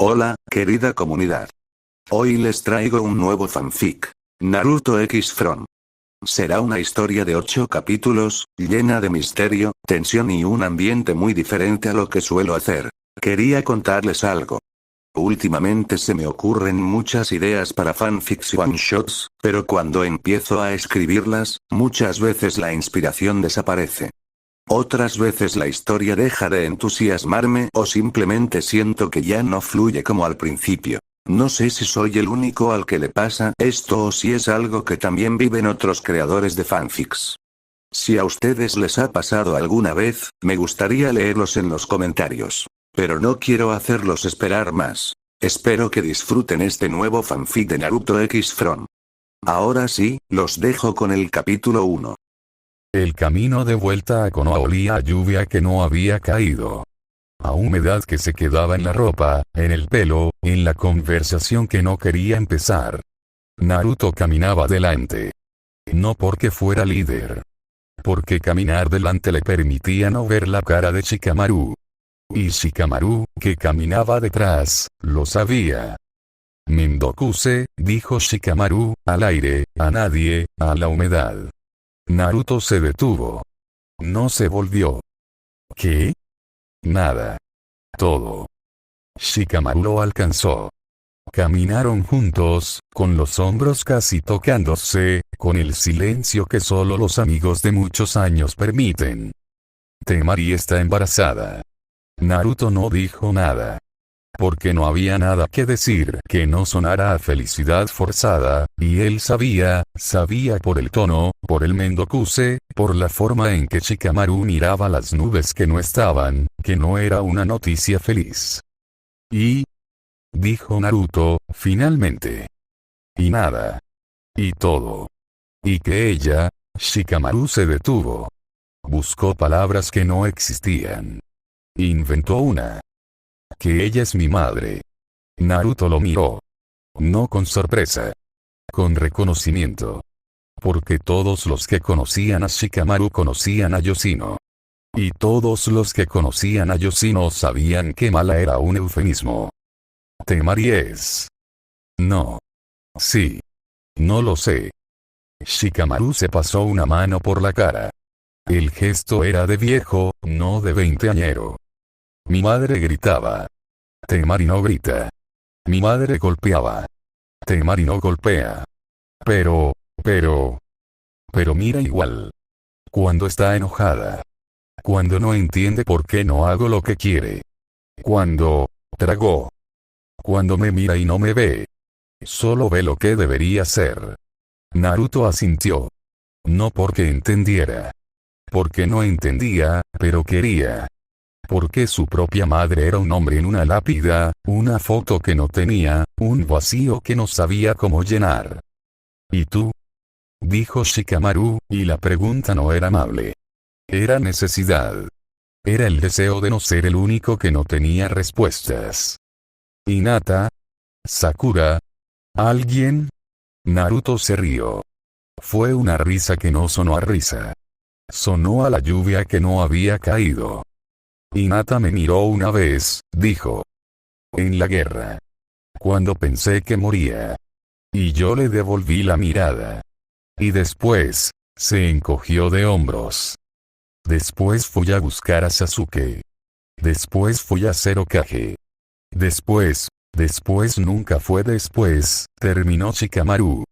Hola, querida comunidad. Hoy les traigo un nuevo fanfic. Naruto X From. Será una historia de 8 capítulos, llena de misterio, tensión y un ambiente muy diferente a lo que suelo hacer. Quería contarles algo. Últimamente se me ocurren muchas ideas para fanfics y one-shots, pero cuando empiezo a escribirlas, muchas veces la inspiración desaparece. Otras veces la historia deja de entusiasmarme o simplemente siento que ya no fluye como al principio. No sé si soy el único al que le pasa esto o si es algo que también viven otros creadores de fanfics. Si a ustedes les ha pasado alguna vez, me gustaría leerlos en los comentarios. Pero no quiero hacerlos esperar más. Espero que disfruten este nuevo fanfic de Naruto X From. Ahora sí, los dejo con el capítulo 1. El camino de vuelta a Konoha olía a lluvia que no había caído. A humedad que se quedaba en la ropa, en el pelo, en la conversación que no quería empezar. Naruto caminaba delante. No porque fuera líder. Porque caminar delante le permitía no ver la cara de Shikamaru. Y Shikamaru, que caminaba detrás, lo sabía. Mendokuse, dijo Shikamaru, al aire, a nadie, a la humedad. Naruto se detuvo. No se volvió. ¿Qué? Nada. Todo. Shikamaru lo alcanzó. Caminaron juntos, con los hombros casi tocándose, con el silencio que solo los amigos de muchos años permiten. Temari está embarazada. Naruto no dijo nada. Porque no había nada que decir que no sonara a felicidad forzada, y él sabía por el tono, por el Mendokuse, por la forma en que Shikamaru miraba las nubes que no estaban, que no era una noticia feliz. Y... dijo Naruto, finalmente. Y nada. Y todo. Y que ella, Shikamaru se detuvo. Buscó palabras que no existían. Inventó una. Que ella es mi madre. Naruto lo miró. No con sorpresa. Con reconocimiento. Porque todos los que conocían a Shikamaru conocían a Yoshino. Y todos los que conocían a Yoshino sabían que mala era un eufemismo. Temari es. No. Sí. No lo sé. Shikamaru se pasó una mano por la cara. El gesto era de viejo, no de veinteañero. Mi madre gritaba. Temari no grita. Mi madre golpeaba. Temari no golpea. Pero mira igual. Cuando está enojada. Cuando no entiende por qué no hago lo que quiere. Cuando tragó. Cuando me mira y no me ve. Solo ve lo que debería ser. Naruto asintió. No porque entendiera. Porque no entendía, pero quería. Porque su propia madre era un hombre en una lápida, una foto que no tenía, un vacío que no sabía cómo llenar. ¿Y tú? Dijo Shikamaru, y la pregunta no era amable. Era necesidad. Era el deseo de no ser el único que no tenía respuestas. ¿Hinata? ¿Sakura? ¿Alguien? Naruto se rió. Fue una risa que no sonó a risa. Sonó a la lluvia que no había caído. Hinata me miró una vez, dijo. En la guerra. Cuando pensé que moría. Y yo le devolví la mirada. Y después, se encogió de hombros. Después fui a buscar a Sasuke. Después fui a ser Hokage. Después nunca fue después, terminó Shikamaru.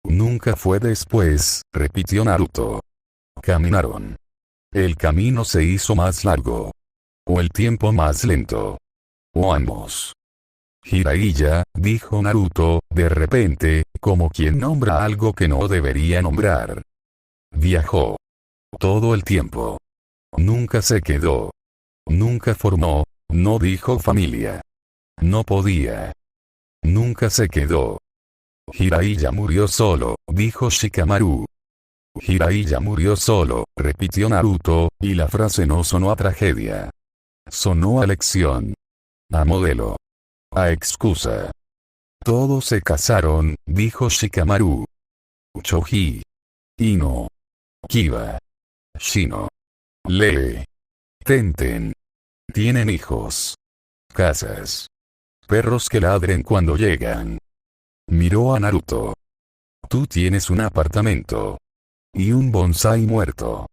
Nunca fue después, repitió Naruto. Caminaron. El camino se hizo más largo. O el tiempo más lento. O ambos. Jiraiya, dijo Naruto, de repente, como quien nombra algo que no debería nombrar. Viajó. Todo el tiempo. Nunca se quedó. Nunca formó, no dijo familia. No podía. Nunca se quedó. Jiraiya murió solo, dijo Shikamaru. Jiraiya murió solo, repitió Naruto, y la frase no sonó a tragedia. Sonó a lección. A modelo. A excusa. Todos se casaron, dijo Shikamaru. Choji. Ino. Kiba. Shino. Lee. Tenten. Tienen hijos. Casas. perros que ladren cuando llegan. Miró a Naruto. Tú tienes un apartamento. Y un bonsái muerto.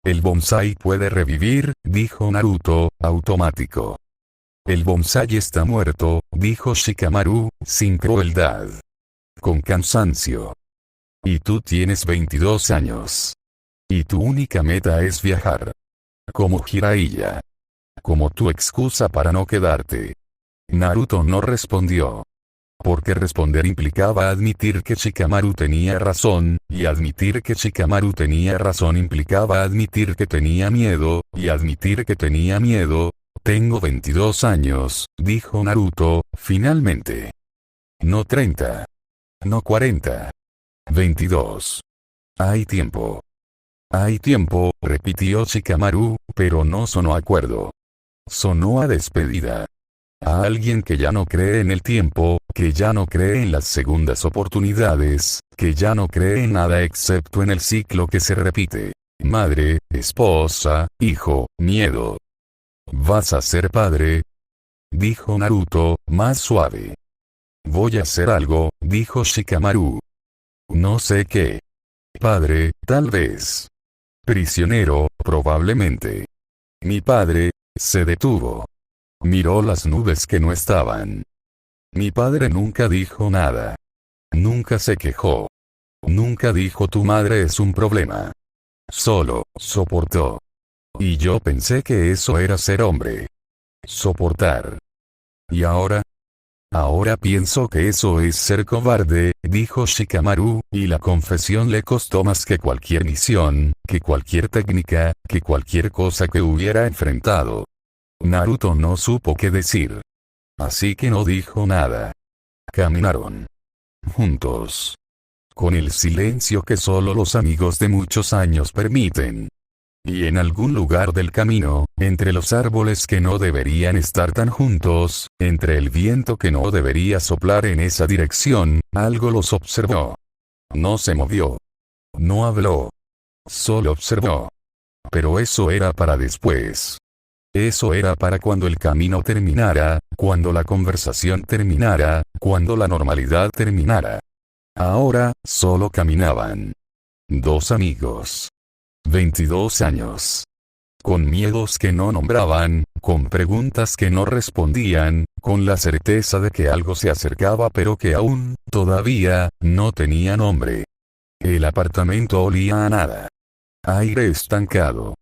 El bonsái puede revivir, dijo Naruto, automático. El bonsái está muerto, dijo Shikamaru, sin crueldad. Con cansancio. Y tú tienes 22 años. Y tu única meta es viajar. Como Jiraiya. Como tu excusa para no quedarte. Naruto no respondió. Porque responder implicaba admitir que Shikamaru tenía razón, y admitir que Shikamaru tenía razón implicaba admitir que tenía miedo, y admitir que tenía miedo. Tengo 22 años, dijo Naruto, finalmente. No 30. No 40. 22. Hay tiempo. Hay tiempo, repitió Shikamaru, pero no sonó a acuerdo. Sonó a despedida. A alguien que ya no cree en el tiempo, que ya no cree en las segundas oportunidades, que ya no cree en nada excepto en el ciclo que se repite. Madre, esposa, hijo, miedo. ¿Vas a ser padre? Dijo Naruto, más suave. Voy a hacer algo, dijo Shikamaru. No sé qué. Padre, tal vez. Prisionero, probablemente. Mi padre, se detuvo. Miró las nubes que no estaban. Mi padre nunca dijo nada. Nunca se quejó. Nunca dijo tu madre es un problema. Solo, soportó. Y yo pensé que eso era ser hombre. Soportar. ¿Y ahora? Ahora pienso que eso es ser cobarde, dijo Shikamaru, y la confesión le costó más que cualquier misión, que cualquier técnica, que cualquier cosa que hubiera enfrentado. Naruto no supo qué decir. Así que no dijo nada. Caminaron. Juntos. Con el silencio que solo los amigos de muchos años permiten. Y en algún lugar del camino, entre los árboles que no deberían estar tan juntos, entre el viento que no debería soplar en esa dirección, algo los observó. No se movió. No habló. Solo observó. Pero eso era para después. Eso era para cuando el camino terminara, cuando la conversación terminara, cuando la normalidad terminara. Ahora, solo caminaban. Dos amigos. 22 años. Con miedos que no nombraban, con preguntas que no respondían, con la certeza de que algo se acercaba pero que aún, todavía, no tenía nombre. El apartamento olía a nada. Aire estancado.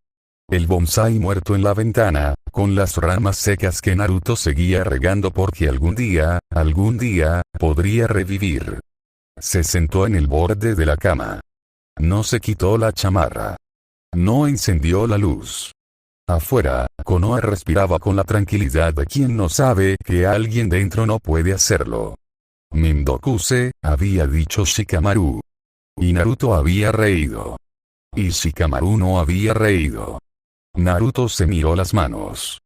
El bonsái muerto en la ventana, con las ramas secas que Naruto seguía regando porque algún día, podría revivir. Se sentó en el borde de la cama. No se quitó la chamarra. No encendió la luz. Afuera, Konoha respiraba con la tranquilidad de quien no sabe que alguien dentro no puede hacerlo. Mindokuse, había dicho Shikamaru. Y Naruto había reído. Y Shikamaru no había reído. Naruto se miró las manos.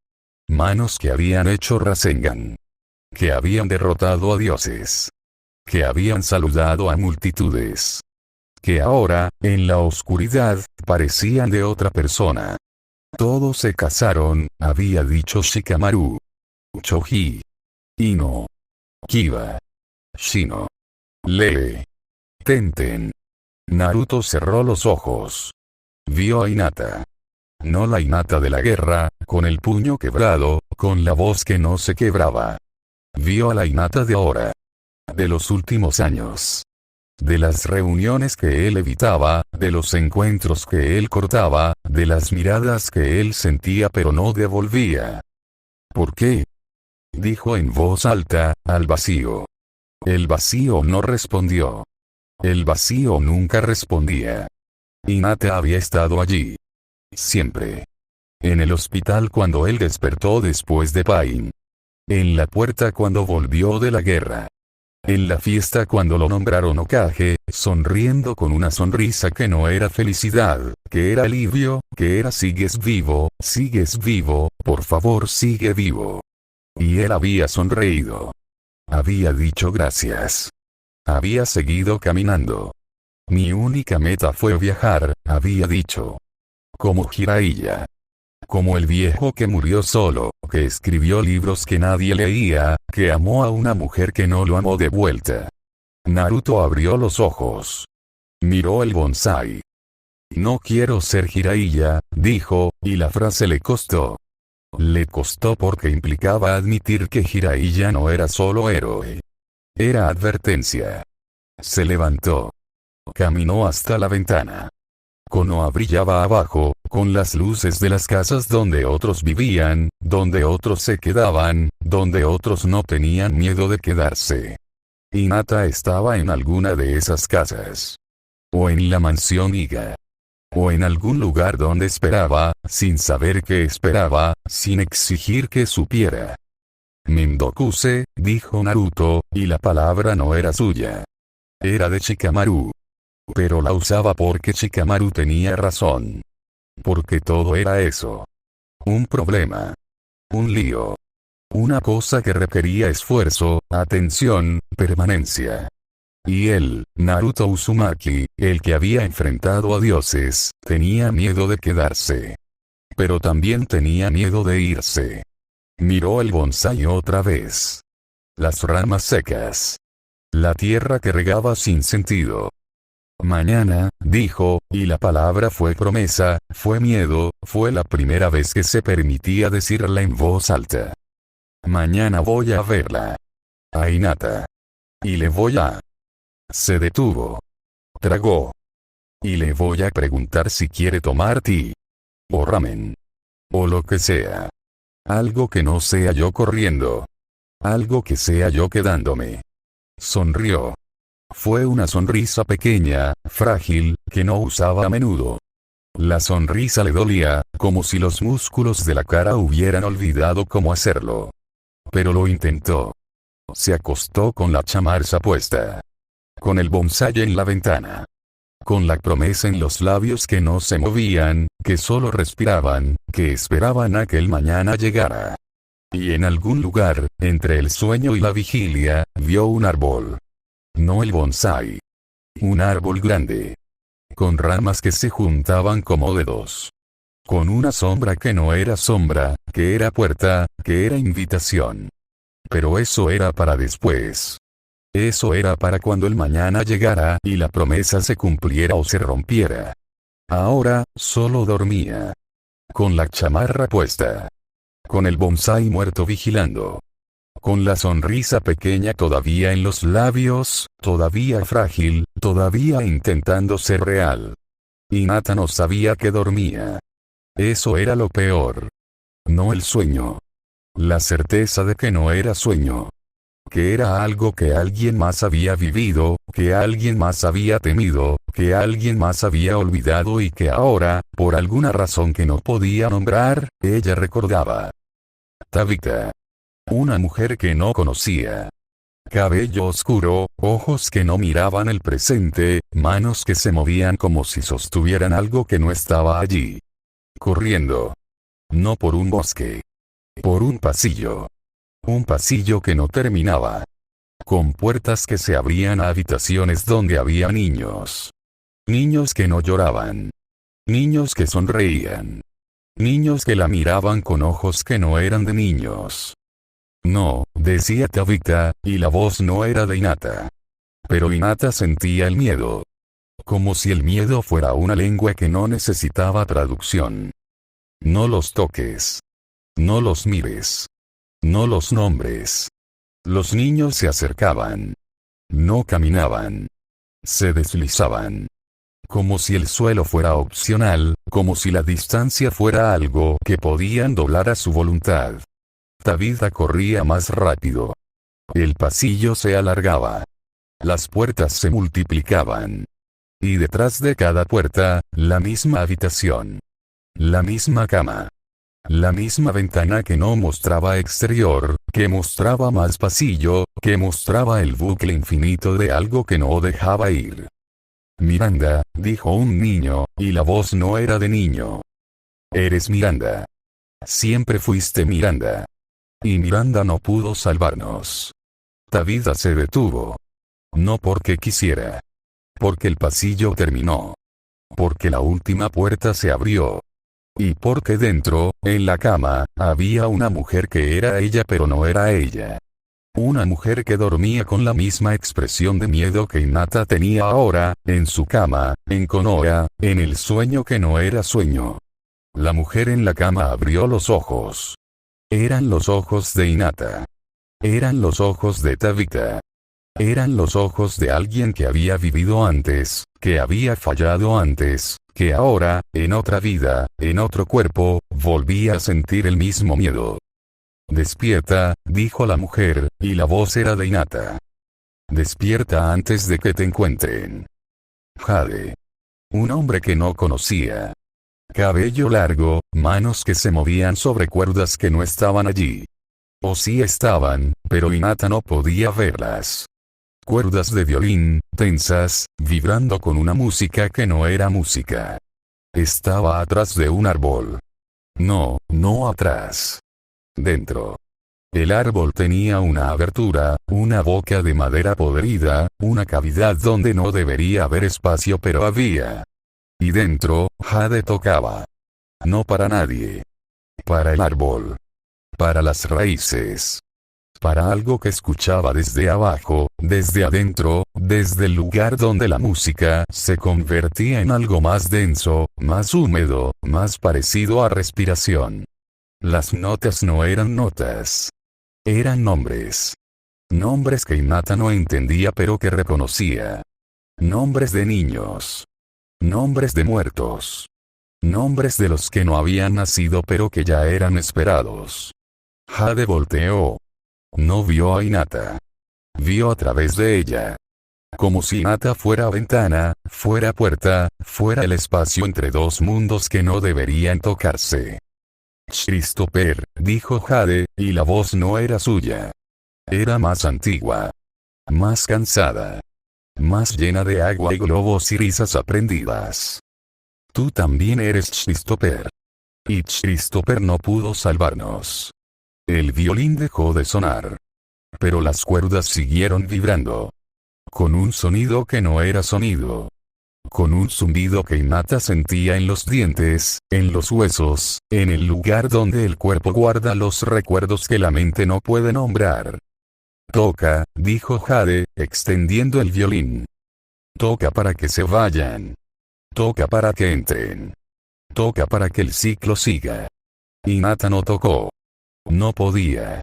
Manos que habían hecho Rasengan. Que habían derrotado a dioses. Que habían saludado a multitudes. Que ahora, en la oscuridad, parecían de otra persona. Todos se casaron, había dicho Shikamaru. Choji. Ino. Kiba. Shino. Lee. Tenten. Naruto cerró los ojos. Vio a Hinata. No la Hinata de la guerra, con el puño quebrado, con la voz que no se quebraba. Vio a la Hinata de ahora. De los últimos años. De las reuniones que él evitaba, de los encuentros que él cortaba, de las miradas que él sentía pero no devolvía. ¿Por qué? Dijo en voz alta, al vacío. El vacío no respondió. El vacío nunca respondía. Hinata había estado allí. Siempre. En el hospital cuando él despertó después de Pain. En la puerta cuando volvió de la guerra. En la fiesta cuando lo nombraron Hokage, sonriendo con una sonrisa que no era felicidad, que era alivio, que era sigues vivo, por favor sigue vivo. Y él había sonreído. Había dicho gracias. Había seguido caminando. Mi única meta fue viajar, había dicho. Como Jiraiya. Como el viejo que murió solo, que escribió libros que nadie leía, que amó a una mujer que no lo amó de vuelta. Naruto abrió los ojos. Miró el bonsái. No quiero ser Jiraiya, dijo, y la frase le costó. Le costó porque implicaba admitir que Jiraiya no era solo héroe. Era advertencia. Se levantó. Caminó hasta la ventana. Konoha brillaba abajo, con las luces de las casas donde otros vivían, donde otros se quedaban, donde otros no tenían miedo de quedarse. Hinata estaba en alguna de esas casas. O en la mansión Iga. O en algún lugar donde esperaba, sin saber qué esperaba, sin exigir que supiera. Mendokuse, dijo Naruto, y la palabra no era suya. Era de Shikamaru. Pero la usaba porque Shikamaru tenía razón. Porque todo era eso. Un problema. Un lío. Una cosa que requería esfuerzo, atención, permanencia. Y él, Naruto Uzumaki, el que había enfrentado a dioses, tenía miedo de quedarse. Pero también tenía miedo de irse. Miró el bonsái otra vez. Las ramas secas. La tierra que regaba sin sentido. Mañana, dijo, y la palabra fue promesa, fue miedo, fue la primera vez que se permitía decirla en voz alta. Mañana voy a verla. A Hinata. Y le voy a... Se detuvo. Tragó. Y le voy a preguntar si quiere tomar té. O ramen. O lo que sea. Algo que no sea yo corriendo. Algo que sea yo quedándome. Sonrió. Fue una sonrisa pequeña, frágil, que no usaba a menudo. La sonrisa le dolía, como si los músculos de la cara hubieran olvidado cómo hacerlo. Pero lo intentó. Se acostó con la chamarza puesta. Con el bonsái en la ventana. Con la promesa en los labios que no se movían, que solo respiraban, que esperaban a que el mañana llegara. Y en algún lugar, entre el sueño y la vigilia, vio un árbol. No el bonsái. Un árbol grande. Con ramas que se juntaban como dedos. Con una sombra que no era sombra, que era puerta, que era invitación. Pero eso era para después. Eso era para cuando el mañana llegara y la promesa se cumpliera o se rompiera. Ahora, solo dormía. Con la chamarra puesta. Con el bonsái muerto vigilando. Con la sonrisa pequeña todavía en los labios, todavía frágil, todavía intentando ser real. Hinata no sabía que dormía. Eso era lo peor. No el sueño. La certeza de que no era sueño. Que era algo que alguien más había vivido, que alguien más había temido, que alguien más había olvidado y que ahora, por alguna razón que no podía nombrar, ella recordaba. Tabitha. Una mujer que no conocía. Cabello oscuro, ojos que no miraban el presente, manos que se movían como si sostuvieran algo que no estaba allí. Corriendo. No por un bosque. Por un pasillo. Un pasillo que no terminaba. Con puertas que se abrían a habitaciones donde había niños. Niños que no lloraban. Niños que sonreían. Niños que la miraban con ojos que no eran de niños. No, decía Tabitha, y la voz no era de Hinata. Pero Hinata sentía el miedo. Como si el miedo fuera una lengua que no necesitaba traducción. No los toques. No los mires. No los nombres. Los niños se acercaban. No caminaban. Se deslizaban. Como si el suelo fuera opcional, como si la distancia fuera algo que podían doblar a su voluntad. Tabitha corría más rápido. El pasillo se alargaba. Las puertas se multiplicaban. Y detrás de cada puerta, la misma habitación. La misma cama. La misma ventana que no mostraba exterior, que mostraba más pasillo, que mostraba el bucle infinito de algo que no dejaba ir. Miranda, dijo un niño, y la voz no era de niño. Eres Miranda. Siempre fuiste Miranda. Y Miranda no pudo salvarnos. Tabitha se detuvo. No porque quisiera. Porque el pasillo terminó. Porque la última puerta se abrió. Y porque dentro, en la cama, había una mujer que era ella pero no era ella. Una mujer que dormía con la misma expresión de miedo que Hinata tenía ahora, en su cama, en Konoha, en el sueño que no era sueño. La mujer en la cama abrió los ojos. Eran los ojos de Hinata. Eran los ojos de Tabitha. Eran los ojos de alguien que había vivido antes, que había fallado antes, que ahora, en otra vida, en otro cuerpo, volvía a sentir el mismo miedo. Despierta, dijo la mujer, y la voz era de Hinata. Despierta antes de que te encuentren. Jade. Un hombre que no conocía. Cabello largo, manos que se movían sobre cuerdas que no estaban allí. O sí estaban, pero Hinata no podía verlas. Cuerdas de violín, tensas, vibrando con una música que no era música. Estaba atrás de un árbol. No, no atrás. Dentro. El árbol tenía una abertura, una boca de madera podrida, una cavidad donde no debería haber espacio pero había. Y dentro, Jade tocaba. No para nadie. Para el árbol. Para las raíces. Para algo que escuchaba desde abajo, desde adentro, desde el lugar donde la música se convertía en algo más denso, más húmedo, más parecido a respiración. Las notas no eran notas. Eran nombres. Nombres que Hinata no entendía pero que reconocía. Nombres de niños. Nombres de muertos. Nombres de los que no habían nacido pero que ya eran esperados. Jade volteó. No vio a Hinata. Vio a través de ella. Como si Hinata fuera ventana, fuera puerta, fuera el espacio entre dos mundos que no deberían tocarse. Christopher, dijo Jade, y la voz no era suya. Era más antigua. Más cansada. Más llena de agua y globos y risas aprendidas. Tú también eres Christopher. Y Christopher no pudo salvarnos. El violín dejó de sonar. Pero las cuerdas siguieron vibrando. Con un sonido que no era sonido. Con un zumbido que Hinata sentía en los dientes, en los huesos, en el lugar donde el cuerpo guarda los recuerdos que la mente no puede nombrar. Toca, dijo Jade, extendiendo el violín. Toca para que se vayan. Toca para que entren. Toca para que el ciclo siga. Hinata no tocó. No podía.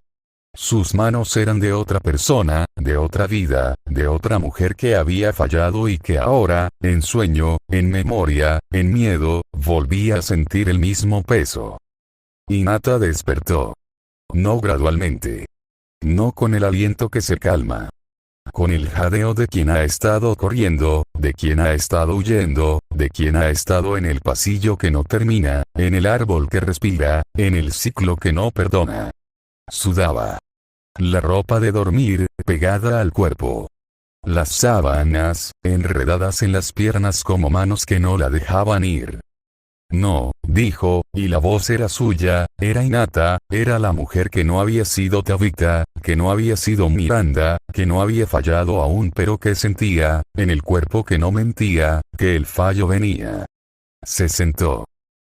Sus manos eran de otra persona, de otra vida, de otra mujer que había fallado y que ahora, en sueño, en memoria, en miedo, volvía a sentir el mismo peso. Hinata despertó. No gradualmente. No con el aliento que se calma. Con el jadeo de quien ha estado corriendo, de quien ha estado huyendo, de quien ha estado en el pasillo que no termina, en el árbol que respira, en el ciclo que no perdona. Sudaba. La ropa de dormir, pegada al cuerpo. Las sábanas, enredadas en las piernas como manos que no la dejaban ir. No, dijo, y la voz era suya, era Hinata, era la mujer que no había sido Tabitha, que no había sido Miranda, que no había fallado aún pero que sentía, en el cuerpo que no mentía, que el fallo venía. Se sentó.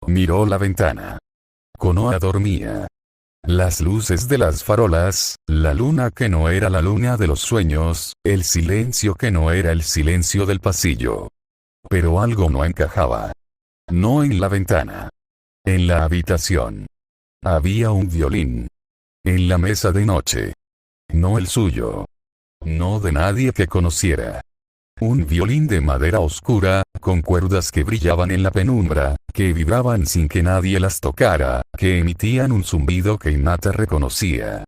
Miró la ventana. Konoha dormía. Las luces de las farolas, la luna que no era la luna de los sueños, el silencio que no era el silencio del pasillo. Pero algo no encajaba. No en la ventana. En la habitación. Había un violín. En la mesa de noche. No el suyo. No de nadie que conociera. Un violín de madera oscura, con cuerdas que brillaban en la penumbra, que vibraban sin que nadie las tocara, que emitían un zumbido que Hinata reconocía.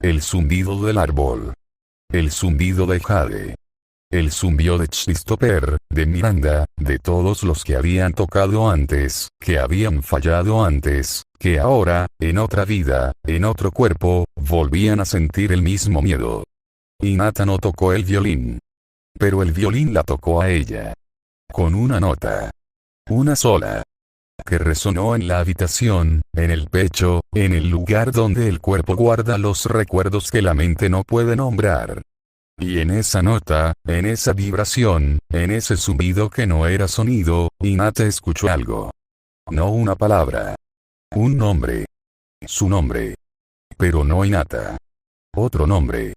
El zumbido del árbol. El zumbido de Jade. El zumbido de Christopher, de Miranda, de todos los que habían tocado antes, que habían fallado antes, que ahora, en otra vida, en otro cuerpo, volvían a sentir el mismo miedo. Hinata no tocó el violín. Pero el violín la tocó a ella. Con una nota. Una sola. Que resonó en la habitación, en el pecho, en el lugar donde el cuerpo guarda los recuerdos que la mente no puede nombrar. Y en esa nota, en esa vibración, en ese zumbido que no era sonido, Hinata escuchó algo. No una palabra. Un nombre. Su nombre. Pero no Hinata. Otro nombre.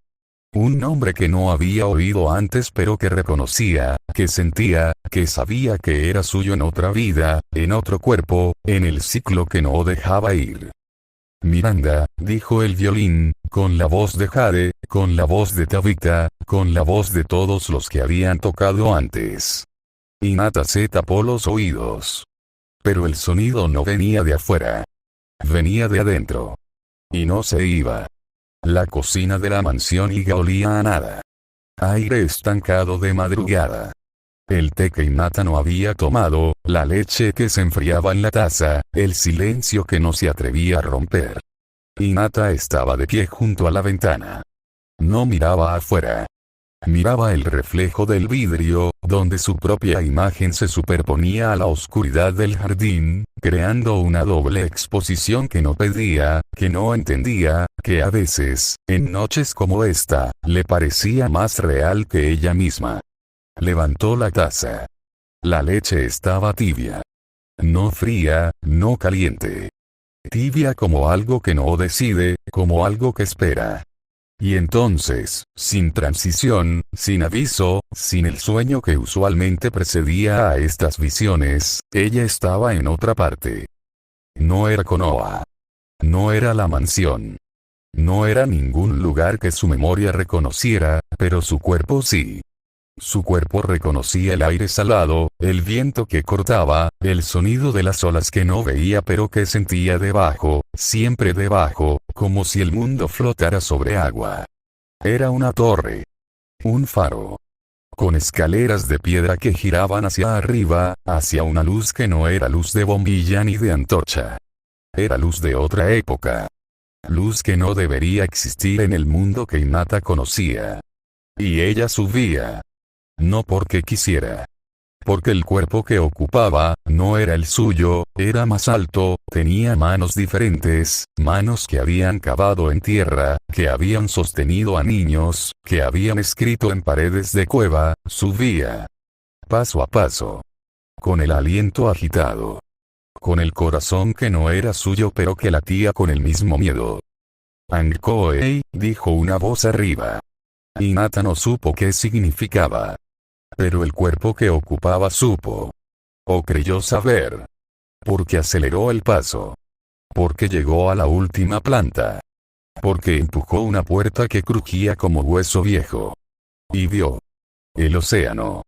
Un nombre que no había oído antes pero que reconocía, que sentía, que sabía que era suyo en otra vida, en otro cuerpo, en el ciclo que no dejaba ir. Miranda, dijo el violín, con la voz de Jade, con la voz de Tabitha, con la voz de todos los que habían tocado antes. Hinata se tapó los oídos. Pero el sonido no venía de afuera. Venía de adentro. Y no se iba. La cocina de la mansión Iga olía a nada. Aire estancado de madrugada. El té que Hinata no había tomado, la leche que se enfriaba en la taza, el silencio que no se atrevía a romper. Hinata estaba de pie junto a la ventana. No miraba afuera. Miraba el reflejo del vidrio, donde su propia imagen se superponía a la oscuridad del jardín, creando una doble exposición que no pedía, que no entendía, que a veces, en noches como esta, le parecía más real que ella misma. Levantó la taza. La leche estaba tibia. No fría, no caliente. Tibia como algo que no decide, como algo que espera. Y entonces, sin transición, sin aviso, sin el sueño que usualmente precedía a estas visiones, ella estaba en otra parte. No era Konoha. No era la mansión. No era ningún lugar que su memoria reconociera, pero su cuerpo sí. Su cuerpo reconocía el aire salado, el viento que cortaba, el sonido de las olas que no veía pero que sentía debajo, siempre debajo, como si el mundo flotara sobre agua. Era una torre. Un faro. Con escaleras de piedra que giraban hacia arriba, hacia una luz que no era luz de bombilla ni de antorcha. Era luz de otra época. Luz que no debería existir en el mundo que Hinata conocía. Y ella subía. No porque quisiera. Porque el cuerpo que ocupaba, no era el suyo, era más alto, tenía manos diferentes, manos que habían cavado en tierra, que habían sostenido a niños, que habían escrito en paredes de cueva, subía. Paso a paso. Con el aliento agitado. Con el corazón que no era suyo pero que latía con el mismo miedo. Ankoei, dijo una voz arriba. Hinata no supo qué significaba. Pero el cuerpo que ocupaba supo. O creyó saber. Porque aceleró el paso. Porque llegó a la última planta. Porque empujó una puerta que crujía como hueso viejo. Y vio. El océano.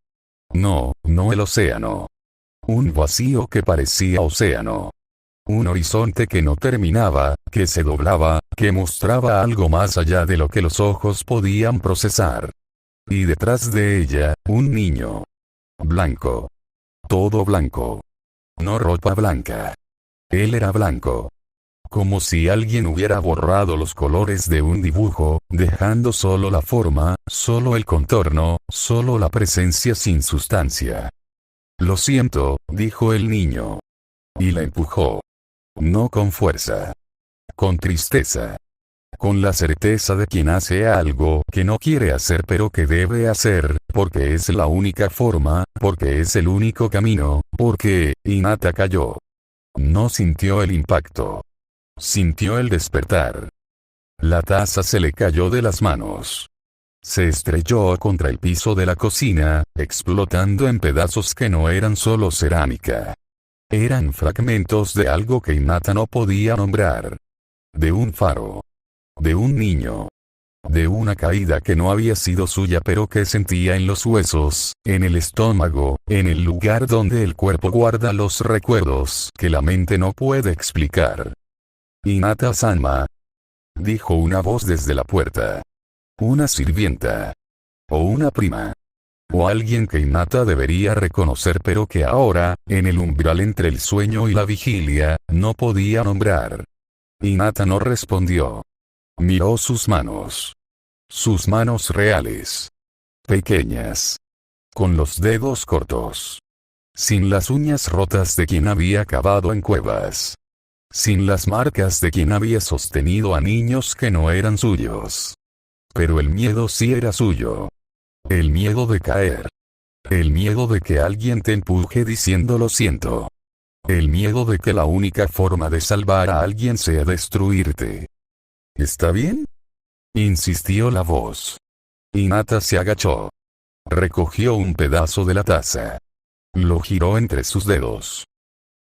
No, no el océano. Un vacío que parecía océano. Un horizonte que no terminaba, que se doblaba, que mostraba algo más allá de lo que los ojos podían procesar. Y detrás de ella, un niño. Blanco. Todo blanco. No ropa blanca. Él era blanco. Como si alguien hubiera borrado los colores de un dibujo, dejando solo la forma, solo el contorno, solo la presencia sin sustancia. Lo siento, dijo el niño. Y la empujó. No con fuerza. Con tristeza. Con la certeza de quien hace algo que no quiere hacer pero que debe hacer, porque es la única forma, porque es el único camino, porque, Hinata cayó. No sintió el impacto. Sintió el despertar. La taza se le cayó de las manos. Se estrelló contra el piso de la cocina, explotando en pedazos que no eran solo cerámica. Eran fragmentos de algo que Hinata no podía nombrar. De un faro. De un niño. De una caída que no había sido suya pero que sentía en los huesos, en el estómago, en el lugar donde el cuerpo guarda los recuerdos que la mente no puede explicar. Hinata-sama. Dijo una voz desde la puerta. Una sirvienta. O una prima. O alguien que Hinata debería reconocer pero que ahora, en el umbral entre el sueño y la vigilia, no podía nombrar. Hinata no respondió. Miró sus manos. Sus manos reales. Pequeñas. Con los dedos cortos. Sin las uñas rotas de quien había cavado en cuevas. Sin las marcas de quien había sostenido a niños que no eran suyos. Pero el miedo sí era suyo. El miedo de caer. El miedo de que alguien te empuje diciendo lo siento. El miedo de que la única forma de salvar a alguien sea destruirte. ¿Está bien?, insistió la voz. Hinata se agachó. Recogió un pedazo de la taza. Lo giró entre sus dedos.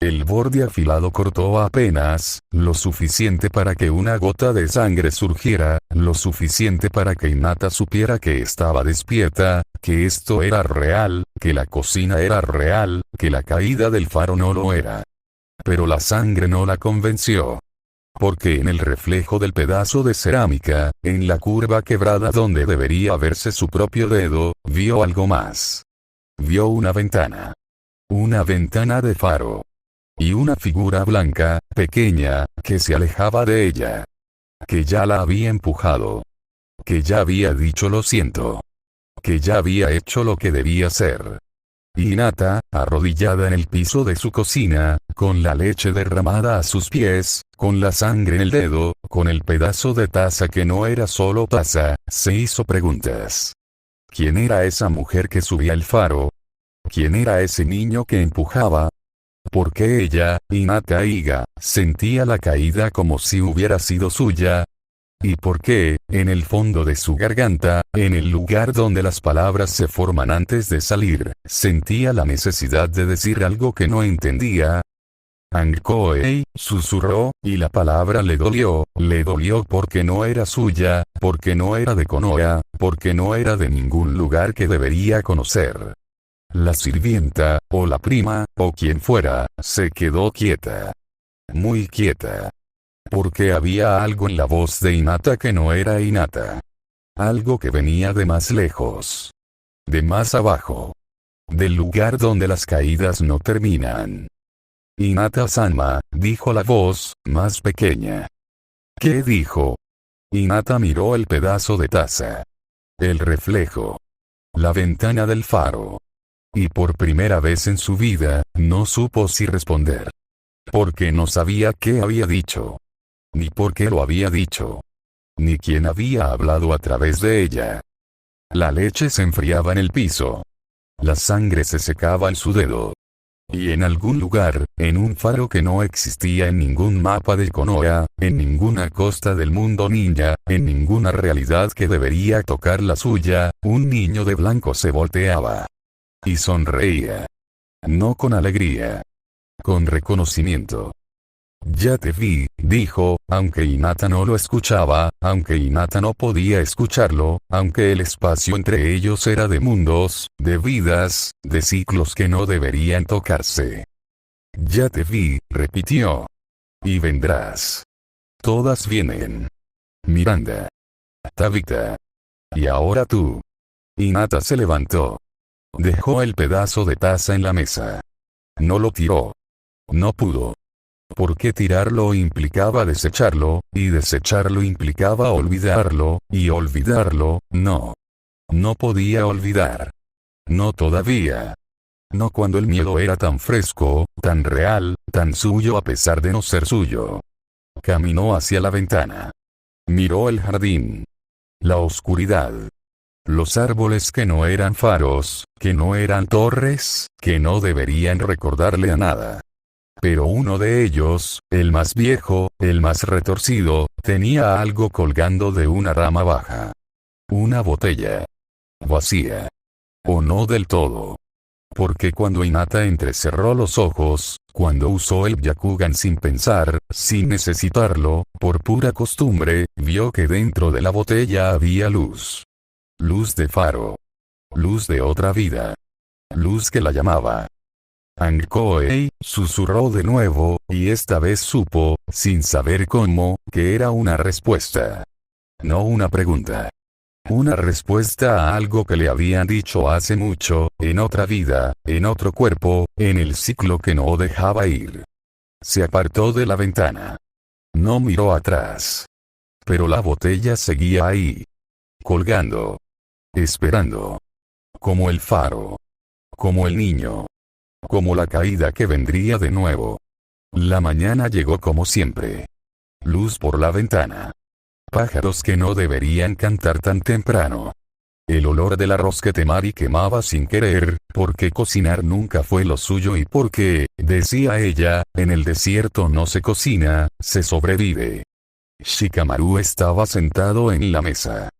El borde afilado cortó apenas lo suficiente para que una gota de sangre surgiera, lo suficiente para que Hinata supiera que estaba despierta, que esto era real, que la cocina era real, que la caída del faro no lo era. Pero la sangre no la convenció. Porque en el reflejo del pedazo de cerámica, en la curva quebrada donde debería verse su propio dedo, vio algo más. Vio una ventana. Una ventana de faro. Y una figura blanca, pequeña, que se alejaba de ella. Que ya la había empujado. Que ya había dicho lo siento. Que ya había hecho lo que debía hacer. Y Hinata, arrodillada en el piso de su cocina, con la leche derramada a sus pies, con la sangre en el dedo, con el pedazo de taza que no era solo taza, se hizo preguntas. ¿Quién era esa mujer que subía el faro? ¿Quién era ese niño que empujaba? ¿Por qué ella, Hinata Iga, sentía la caída como si hubiera sido suya? ¿Y por qué, en el fondo de su garganta, en el lugar donde las palabras se forman antes de salir, sentía la necesidad de decir algo que no entendía? Ankoei, susurró, y la palabra le dolió porque no era suya, porque no era de Konoha, porque no era de ningún lugar que debería conocer. La sirvienta, o la prima, o quien fuera, se quedó quieta. Muy quieta. Porque había algo en la voz de Hinata que no era Hinata. Algo que venía de más lejos. De más abajo. Del lugar donde las caídas no terminan. Hinata-sama, dijo la voz, más pequeña. ¿Qué dijo? Hinata miró el pedazo de taza. El reflejo. La ventana del faro. Y por primera vez en su vida, no supo si responder. Porque no sabía qué había dicho. Ni por qué lo había dicho. Ni quién había hablado a través de ella. La leche se enfriaba en el piso. La sangre se secaba en su dedo. Y en algún lugar, en un faro que no existía en ningún mapa de Konoha, en ninguna costa del mundo ninja, en ninguna realidad que debería tocar la suya, un niño de blanco se volteaba. Y sonreía. No con alegría. Con reconocimiento. Ya te vi, dijo, aunque Hinata no lo escuchaba, aunque Hinata no podía escucharlo, aunque el espacio entre ellos era de mundos, de vidas, de ciclos que no deberían tocarse. Ya te vi, repitió. Y vendrás. Todas vienen. Miranda. Tabitha. Y ahora tú. Hinata se levantó. Dejó el pedazo de taza en la mesa. No lo tiró. No pudo. Porque tirarlo implicaba desecharlo, y desecharlo implicaba olvidarlo, y olvidarlo, no. No podía olvidar. No todavía. No cuando el miedo era tan fresco, tan real, tan suyo a pesar de no ser suyo. Caminó hacia la ventana. Miró el jardín. La oscuridad. Los árboles que no eran faros, que no eran torres, que no deberían recordarle a nada. Pero uno de ellos, el más viejo, el más retorcido, tenía algo colgando de una rama baja. Una botella. Vacía. O no del todo. Porque cuando Hinata entrecerró los ojos, cuando usó el Byakugan sin pensar, sin necesitarlo, por pura costumbre, vio que dentro de la botella había luz. Luz de faro. Luz de otra vida. Luz que la llamaba. Ankoei, susurró de nuevo, y esta vez supo, sin saber cómo, que era una respuesta. No una pregunta. Una respuesta a algo que le habían dicho hace mucho, en otra vida, en otro cuerpo, en el ciclo que no dejaba ir. Se apartó de la ventana. No miró atrás. Pero la botella seguía ahí. Colgando. Esperando. Como el faro. Como el niño. Como la caída que vendría de nuevo. La mañana llegó como siempre. Luz por la ventana. Pájaros que no deberían cantar tan temprano. El olor del arroz que Temari quemaba sin querer, porque cocinar nunca fue lo suyo y porque, decía ella, en el desierto no se cocina, se sobrevive. Shikamaru estaba sentado en la mesa.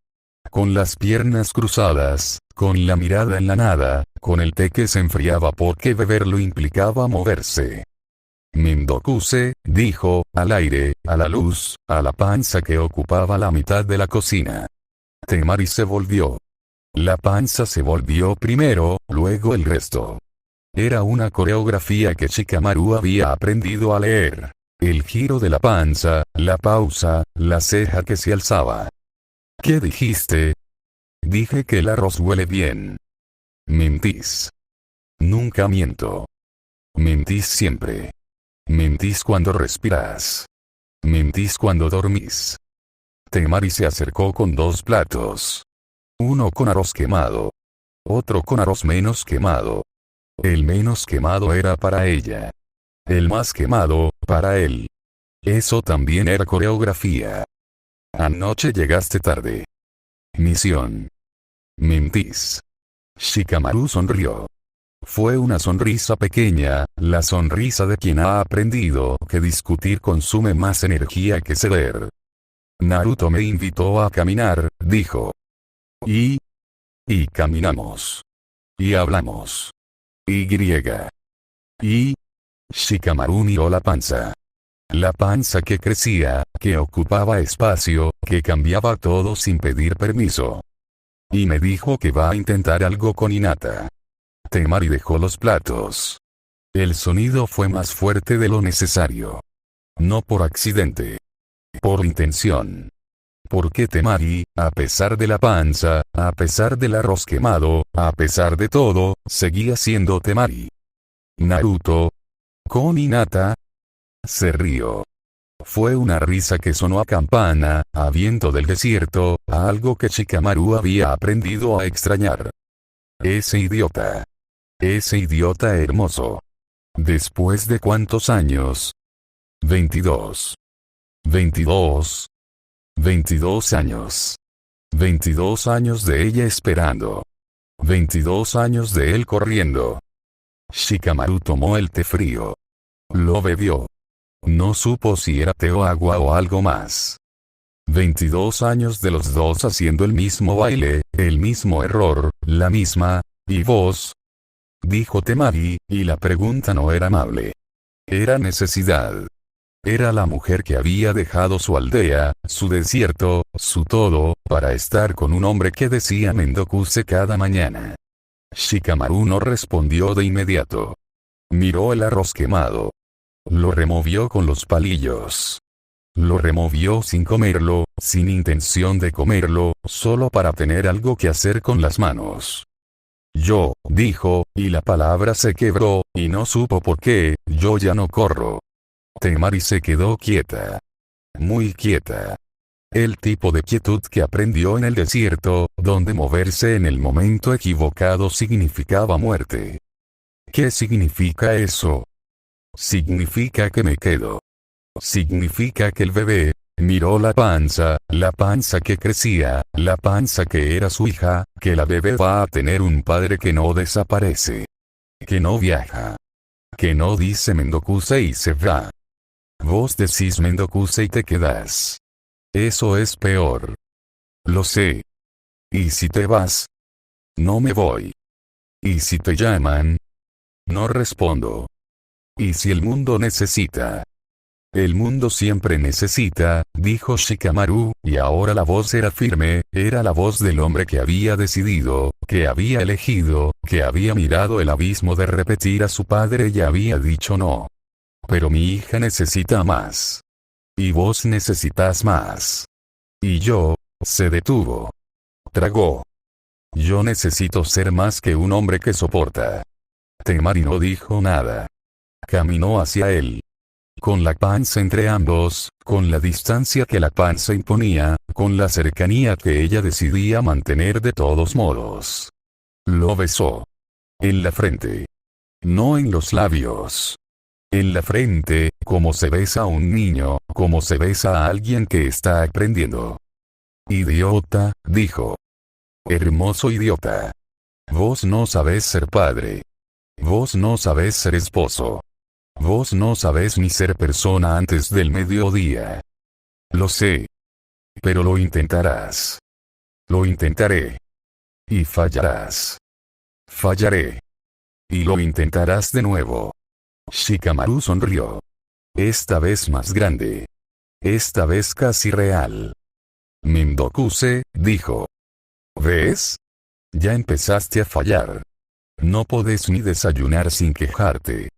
Con las piernas cruzadas, con la mirada en la nada, con el té que se enfriaba porque beberlo implicaba moverse. Mendokuse, dijo, al aire, a la luz, a la panza que ocupaba la mitad de la cocina. Temari se volvió. La panza se volvió primero, luego el resto. Era una coreografía que Shikamaru había aprendido a leer. El giro de la panza, la pausa, la ceja que se alzaba. ¿Qué dijiste? Dije que el arroz huele bien. Mentís. Nunca miento. Mentís siempre. Mentís cuando respiras. Mentís cuando dormís. Temari se acercó con 2 platos. Uno con arroz quemado. Otro con arroz menos quemado. El menos quemado era para ella. El más quemado, para él. Eso también era coreografía. Anoche llegaste tarde. Misión. Mentís. Shikamaru sonrió. Fue una sonrisa pequeña, la sonrisa de quien ha aprendido que discutir consume más energía que ceder. Naruto me invitó a caminar, dijo. Y caminamos. Y hablamos. Y Shikamaru miró la panza. La panza que crecía, que ocupaba espacio, que cambiaba todo sin pedir permiso. Y me dijo que va a intentar algo con Hinata. Temari dejó los platos. El sonido fue más fuerte de lo necesario. No por accidente. Por intención. Porque Temari, a pesar de la panza, a pesar del arroz quemado, a pesar de todo, seguía siendo Temari. Naruto. ¿Con Hinata? Se rió. Fue una risa que sonó a campana, a viento del desierto, a algo que Shikamaru había aprendido a extrañar. Ese idiota. Ese idiota hermoso. ¿Después de cuántos años? 22. 22. 22 años. 22 años de ella esperando. 22 años de él corriendo. Shikamaru tomó el té frío. Lo bebió. No supo si era té o agua o algo más. 22 años de los dos haciendo el mismo baile, el mismo error, la misma, ¿y vos? Dijo Temari, y la pregunta no era amable. Era necesidad. Era la mujer que había dejado su aldea, su desierto, su todo, para estar con un hombre que decía Mendokuse cada mañana. Shikamaru no respondió de inmediato. Miró el arroz quemado. Lo removió con los palillos. Lo removió sin comerlo, sin intención de comerlo, solo para tener algo que hacer con las manos. Yo, dijo, y la palabra se quebró, y no supo por qué, yo ya no corro. Temari se quedó quieta. Muy quieta. El tipo de quietud que aprendió en el desierto, donde moverse en el momento equivocado significaba muerte. ¿Qué significa eso? Significa que me quedo. Significa que el bebé, miró la panza que crecía, la panza que era su hija, que la bebé va a tener un padre que no desaparece. Que no viaja. Que no dice Mendokuse y se va. Vos decís Mendokuse y te quedás. Eso es peor. Lo sé. ¿Y si te vas? No me voy. ¿Y si te llaman? No respondo. ¿Y si el mundo necesita? El mundo siempre necesita, dijo Shikamaru, y ahora la voz era firme, era la voz del hombre que había decidido, que había elegido, que había mirado el abismo de repetir a su padre y había dicho no. Pero mi hija necesita más. Y vos necesitas más. Y yo, se detuvo. Tragó. Yo necesito ser más que un hombre que soporta. Temari no dijo nada. Caminó hacia él. Con la panza entre ambos, con la distancia que la panza imponía, con la cercanía que ella decidía mantener de todos modos. Lo besó. En la frente. No en los labios. En la frente, como se besa a un niño, como se besa a alguien que está aprendiendo. Idiota, dijo. Hermoso idiota. Vos no sabés ser padre. Vos no sabés ser esposo. Vos no sabés ni ser persona antes del mediodía. Lo sé. Pero lo intentarás. Lo intentaré. Y fallarás. Fallaré. Y lo intentarás de nuevo. Shikamaru sonrió. Esta vez más grande. Esta vez casi real. Mindokuse, dijo. ¿Ves? Ya empezaste a fallar. No podés ni desayunar sin quejarte.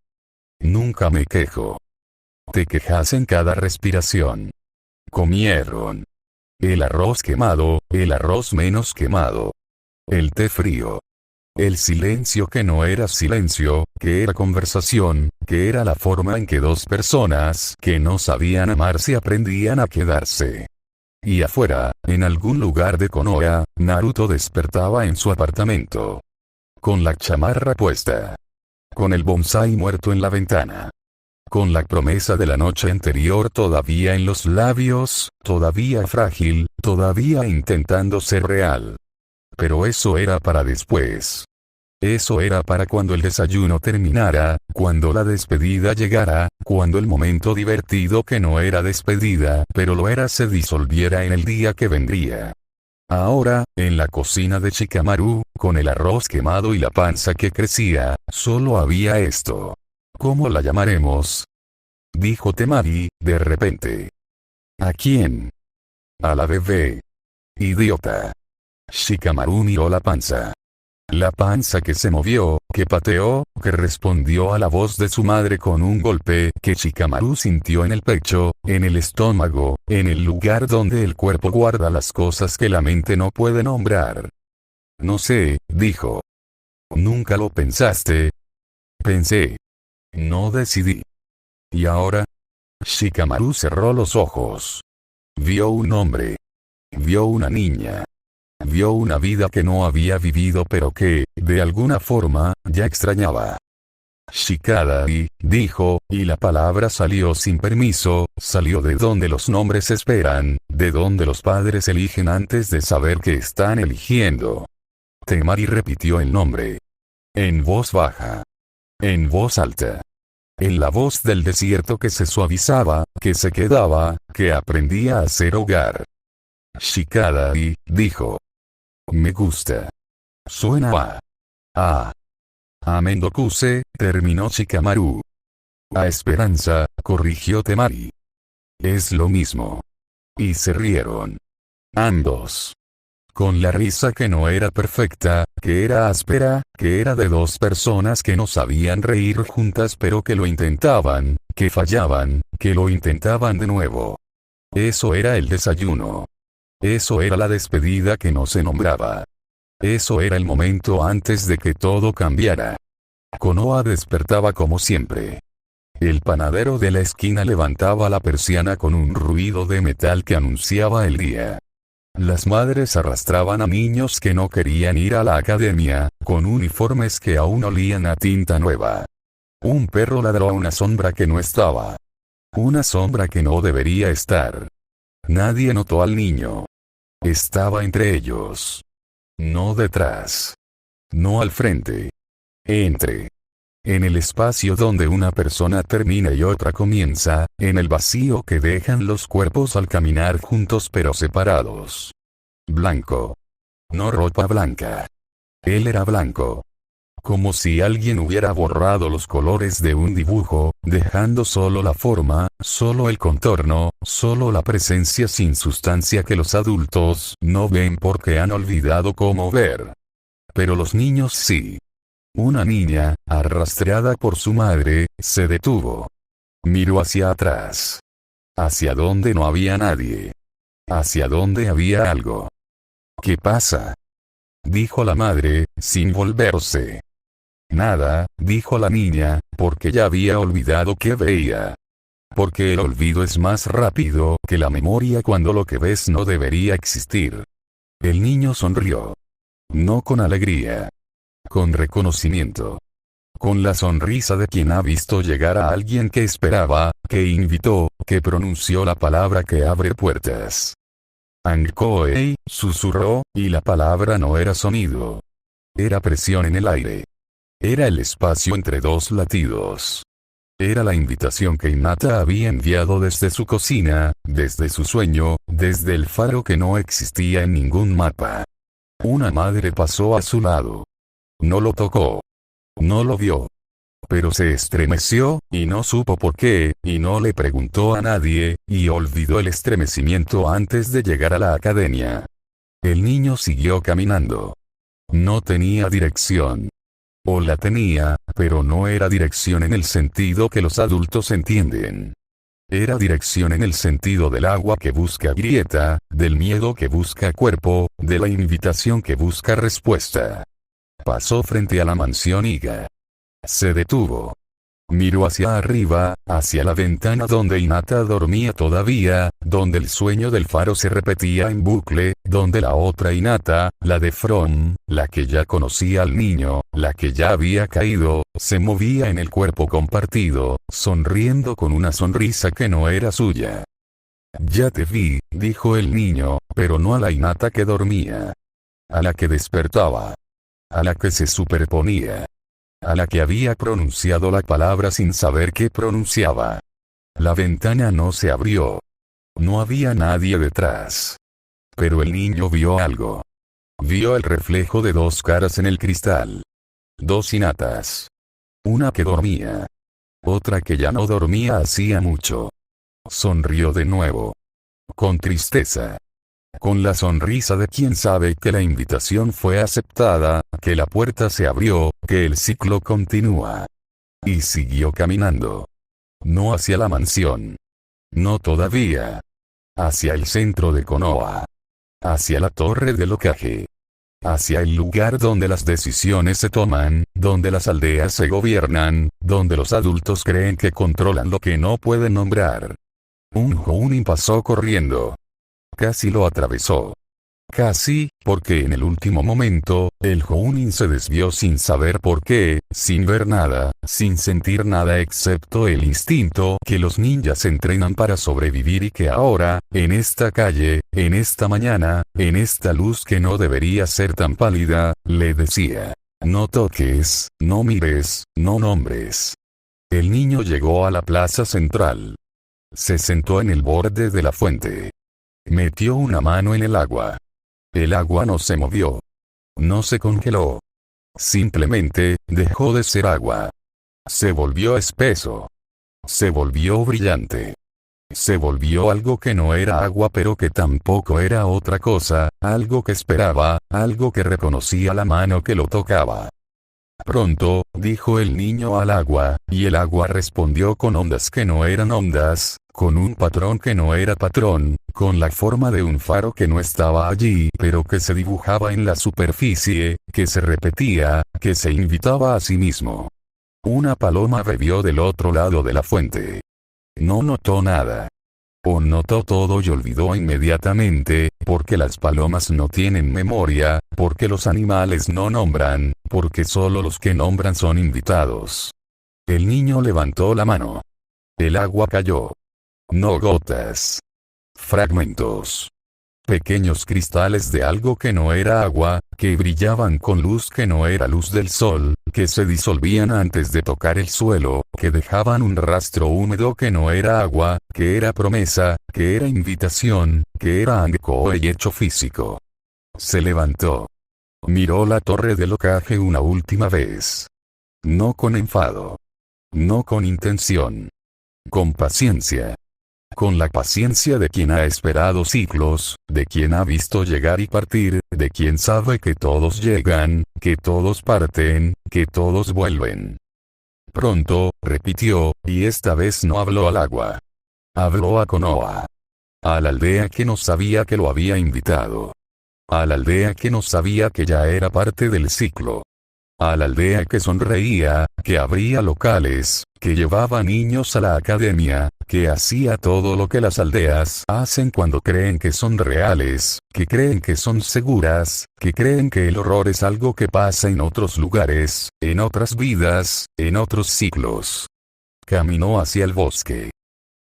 Nunca me quejo. Te quejas en cada respiración. Comieron. El arroz quemado, el arroz menos quemado. El té frío. El silencio que no era silencio, que era conversación, que era la forma en que dos personas que no sabían amarse aprendían a quedarse. Y afuera, en algún lugar de Konoha, Naruto despertaba en su apartamento. Con la chamarra puesta. Con el bonsái muerto en la ventana. Con la promesa de la noche anterior todavía en los labios, todavía frágil, todavía intentando ser real. Pero eso era para después. Eso era para cuando el desayuno terminara, cuando la despedida llegara, cuando el momento divertido que no era despedida, pero lo era se disolviera en el día que vendría. Ahora, en la cocina de Shikamaru, con el arroz quemado y la panza que crecía, solo había esto. ¿Cómo la llamaremos? Dijo Temari, de repente. ¿A quién? A la bebé. Idiota. Shikamaru miró la panza. La panza que se movió, que pateó, que respondió a la voz de su madre con un golpe que Shikamaru sintió en el pecho, en el estómago, en el lugar donde el cuerpo guarda las cosas que la mente no puede nombrar. No sé, dijo. ¿Nunca lo pensaste? Pensé. No decidí. ¿Y ahora? Shikamaru cerró los ojos. Vio un hombre. Vio una niña. Vio una vida que no había vivido pero que, de alguna forma, ya extrañaba. Shikadai, dijo, y la palabra salió sin permiso, salió de donde los nombres esperan, de donde los padres eligen antes de saber que están eligiendo. Temari repitió el nombre. En voz baja. En voz alta. En la voz del desierto que se suavizaba, que se quedaba, que aprendía a ser hogar. Shikadai, dijo. Me gusta. Suena a Mendokuse, terminó Shikamaru. A Esperanza, corrigió Temari. Es lo mismo. Y se rieron. Ambos. Con la risa que no era perfecta, que era áspera, que era de dos personas que no sabían reír juntas pero que lo intentaban, que fallaban, que lo intentaban de nuevo. Eso era el desayuno. Eso era la despedida que no se nombraba. Eso era el momento antes de que todo cambiara. Konoha despertaba como siempre. El panadero de la esquina levantaba la persiana con un ruido de metal que anunciaba el día. Las madres arrastraban a niños que no querían ir a la academia, con uniformes que aún olían a tinta nueva. Un perro ladró a una sombra que no estaba. Una sombra que no debería estar. Nadie notó al niño. Estaba entre ellos. No detrás. No al frente. Entre. En el espacio donde una persona termina y otra comienza, en el vacío que dejan los cuerpos al caminar juntos pero separados. Blanco. No ropa blanca. Él era blanco. Como si alguien hubiera borrado los colores de un dibujo, dejando solo la forma, solo el contorno, solo la presencia sin sustancia que los adultos no ven porque han olvidado cómo ver. Pero los niños sí. Una niña, arrastrada por su madre, se detuvo. Miró hacia atrás. Hacia donde no había nadie. Hacia donde había algo. ¿Qué pasa? Dijo la madre, sin volverse. Nada, dijo la niña, porque ya había olvidado qué veía. Porque el olvido es más rápido que la memoria cuando lo que ves no debería existir. El niño sonrió. No con alegría. Con reconocimiento. Con la sonrisa de quien ha visto llegar a alguien que esperaba, que invitó, que pronunció la palabra que abre puertas. Ankoei, susurró, y la palabra no era sonido. Era presión en el aire. Era el espacio entre dos latidos. Era la invitación que Hinata había enviado desde su cocina, desde su sueño, desde el faro que no existía en ningún mapa. Una madre pasó a su lado. No lo tocó. No lo vio. Pero se estremeció, y no supo por qué, y no le preguntó a nadie, y olvidó el estremecimiento antes de llegar a la academia. El niño siguió caminando. No tenía dirección. O la tenía, pero no era dirección en el sentido que los adultos entienden. Era dirección en el sentido del agua que busca grieta, del miedo que busca cuerpo, de la invitación que busca respuesta. Pasó frente a la mansión Iga. Se detuvo. Miró hacia arriba, hacia la ventana donde Hinata dormía todavía, donde el sueño del faro se repetía en bucle, donde la otra Hinata, la de From, la que ya conocía al niño, la que ya había caído, se movía en el cuerpo compartido, sonriendo con una sonrisa que no era suya. Ya te vi, dijo el niño, pero no a la Hinata que dormía. A la que despertaba. A la que se superponía. A la que había pronunciado la palabra sin saber qué pronunciaba. La ventana no se abrió. No había nadie detrás. Pero el niño vio algo. Vio el reflejo de dos caras en el cristal. Dos Hinatas. Una que dormía. Otra que ya no dormía hacía mucho. Sonrió de nuevo. Con tristeza. Con la sonrisa de quien sabe que la invitación fue aceptada, que la puerta se abrió, que el ciclo continúa. Y siguió caminando. No hacia la mansión. No todavía. Hacia el centro de Konoha. Hacia la torre del Hokage. Hacia el lugar donde las decisiones se toman, donde las aldeas se gobiernan, donde los adultos creen que controlan lo que no pueden nombrar. Un Jounin pasó corriendo. Casi lo atravesó. Casi, porque en el último momento, el Jounin se desvió sin saber por qué, sin ver nada, sin sentir nada excepto el instinto que los ninjas entrenan para sobrevivir y que ahora, en esta calle, en esta mañana, en esta luz que no debería ser tan pálida, le decía: no toques, no mires, no nombres. El niño llegó a la plaza central. Se sentó en el borde de la fuente. Metió una mano en el agua. El agua no se movió. No se congeló. Simplemente, dejó de ser agua. Se volvió espeso. Se volvió brillante. Se volvió algo que no era agua pero que tampoco era otra cosa, algo que esperaba, algo que reconocía la mano que lo tocaba. Pronto, dijo el niño al agua, y el agua respondió con ondas que no eran ondas, con un patrón que no era patrón, con la forma de un faro que no estaba allí pero que se dibujaba en la superficie, que se repetía, que se invitaba a sí mismo. Una paloma bebió del otro lado de la fuente. No notó nada. O notó todo y olvidó inmediatamente, porque las palomas no tienen memoria, porque los animales no nombran, porque solo los que nombran son invitados. El niño levantó la mano. El agua cayó. No gotas. Fragmentos. Pequeños cristales de algo que no era agua, que brillaban con luz que no era luz del sol, que se disolvían antes de tocar el suelo, que dejaban un rastro húmedo que no era agua, que era promesa, que era invitación, que era Ankoei hecho físico. Se levantó. Miró la torre del Hokage una última vez. No con enfado. No con intención. Con paciencia. Con la paciencia de quien ha esperado siglos, de quien ha visto llegar y partir, de quien sabe que todos llegan, que todos parten, que todos vuelven. Pronto, repitió, y esta vez no habló al agua. Habló a Konoha. A la aldea que no sabía que lo había invitado. A la aldea que no sabía que ya era parte del ciclo. A la aldea que sonreía, que abría locales, que llevaba niños a la academia, que hacía todo lo que las aldeas hacen cuando creen que son reales, que creen que son seguras, que creen que el horror es algo que pasa en otros lugares, en otras vidas, en otros ciclos. Caminó hacia el bosque.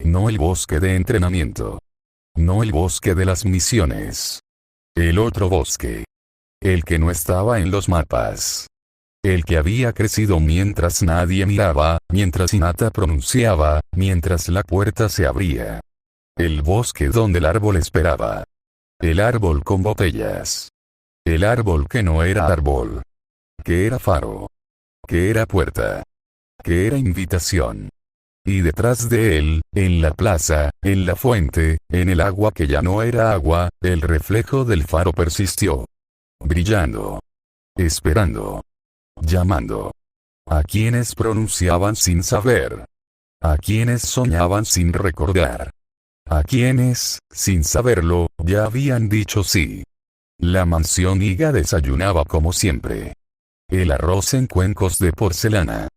No el bosque de entrenamiento. no el bosque de las misiones. El otro bosque. El que no estaba en los mapas. El que había crecido mientras nadie miraba, mientras Hinata pronunciaba, mientras la puerta se abría. El bosque donde el árbol esperaba. El árbol con botellas. El árbol que no era árbol. Que era faro. Que era puerta. Que era invitación. Y detrás de él, en la plaza, en la fuente, en el agua que ya no era agua, el reflejo del faro persistió. Brillando. Esperando. Llamando. A quienes pronunciaban sin saber. A quienes soñaban sin recordar. A quienes, sin saberlo, ya habían dicho sí. La mansión Iga desayunaba como siempre. El arroz en cuencos de porcelana.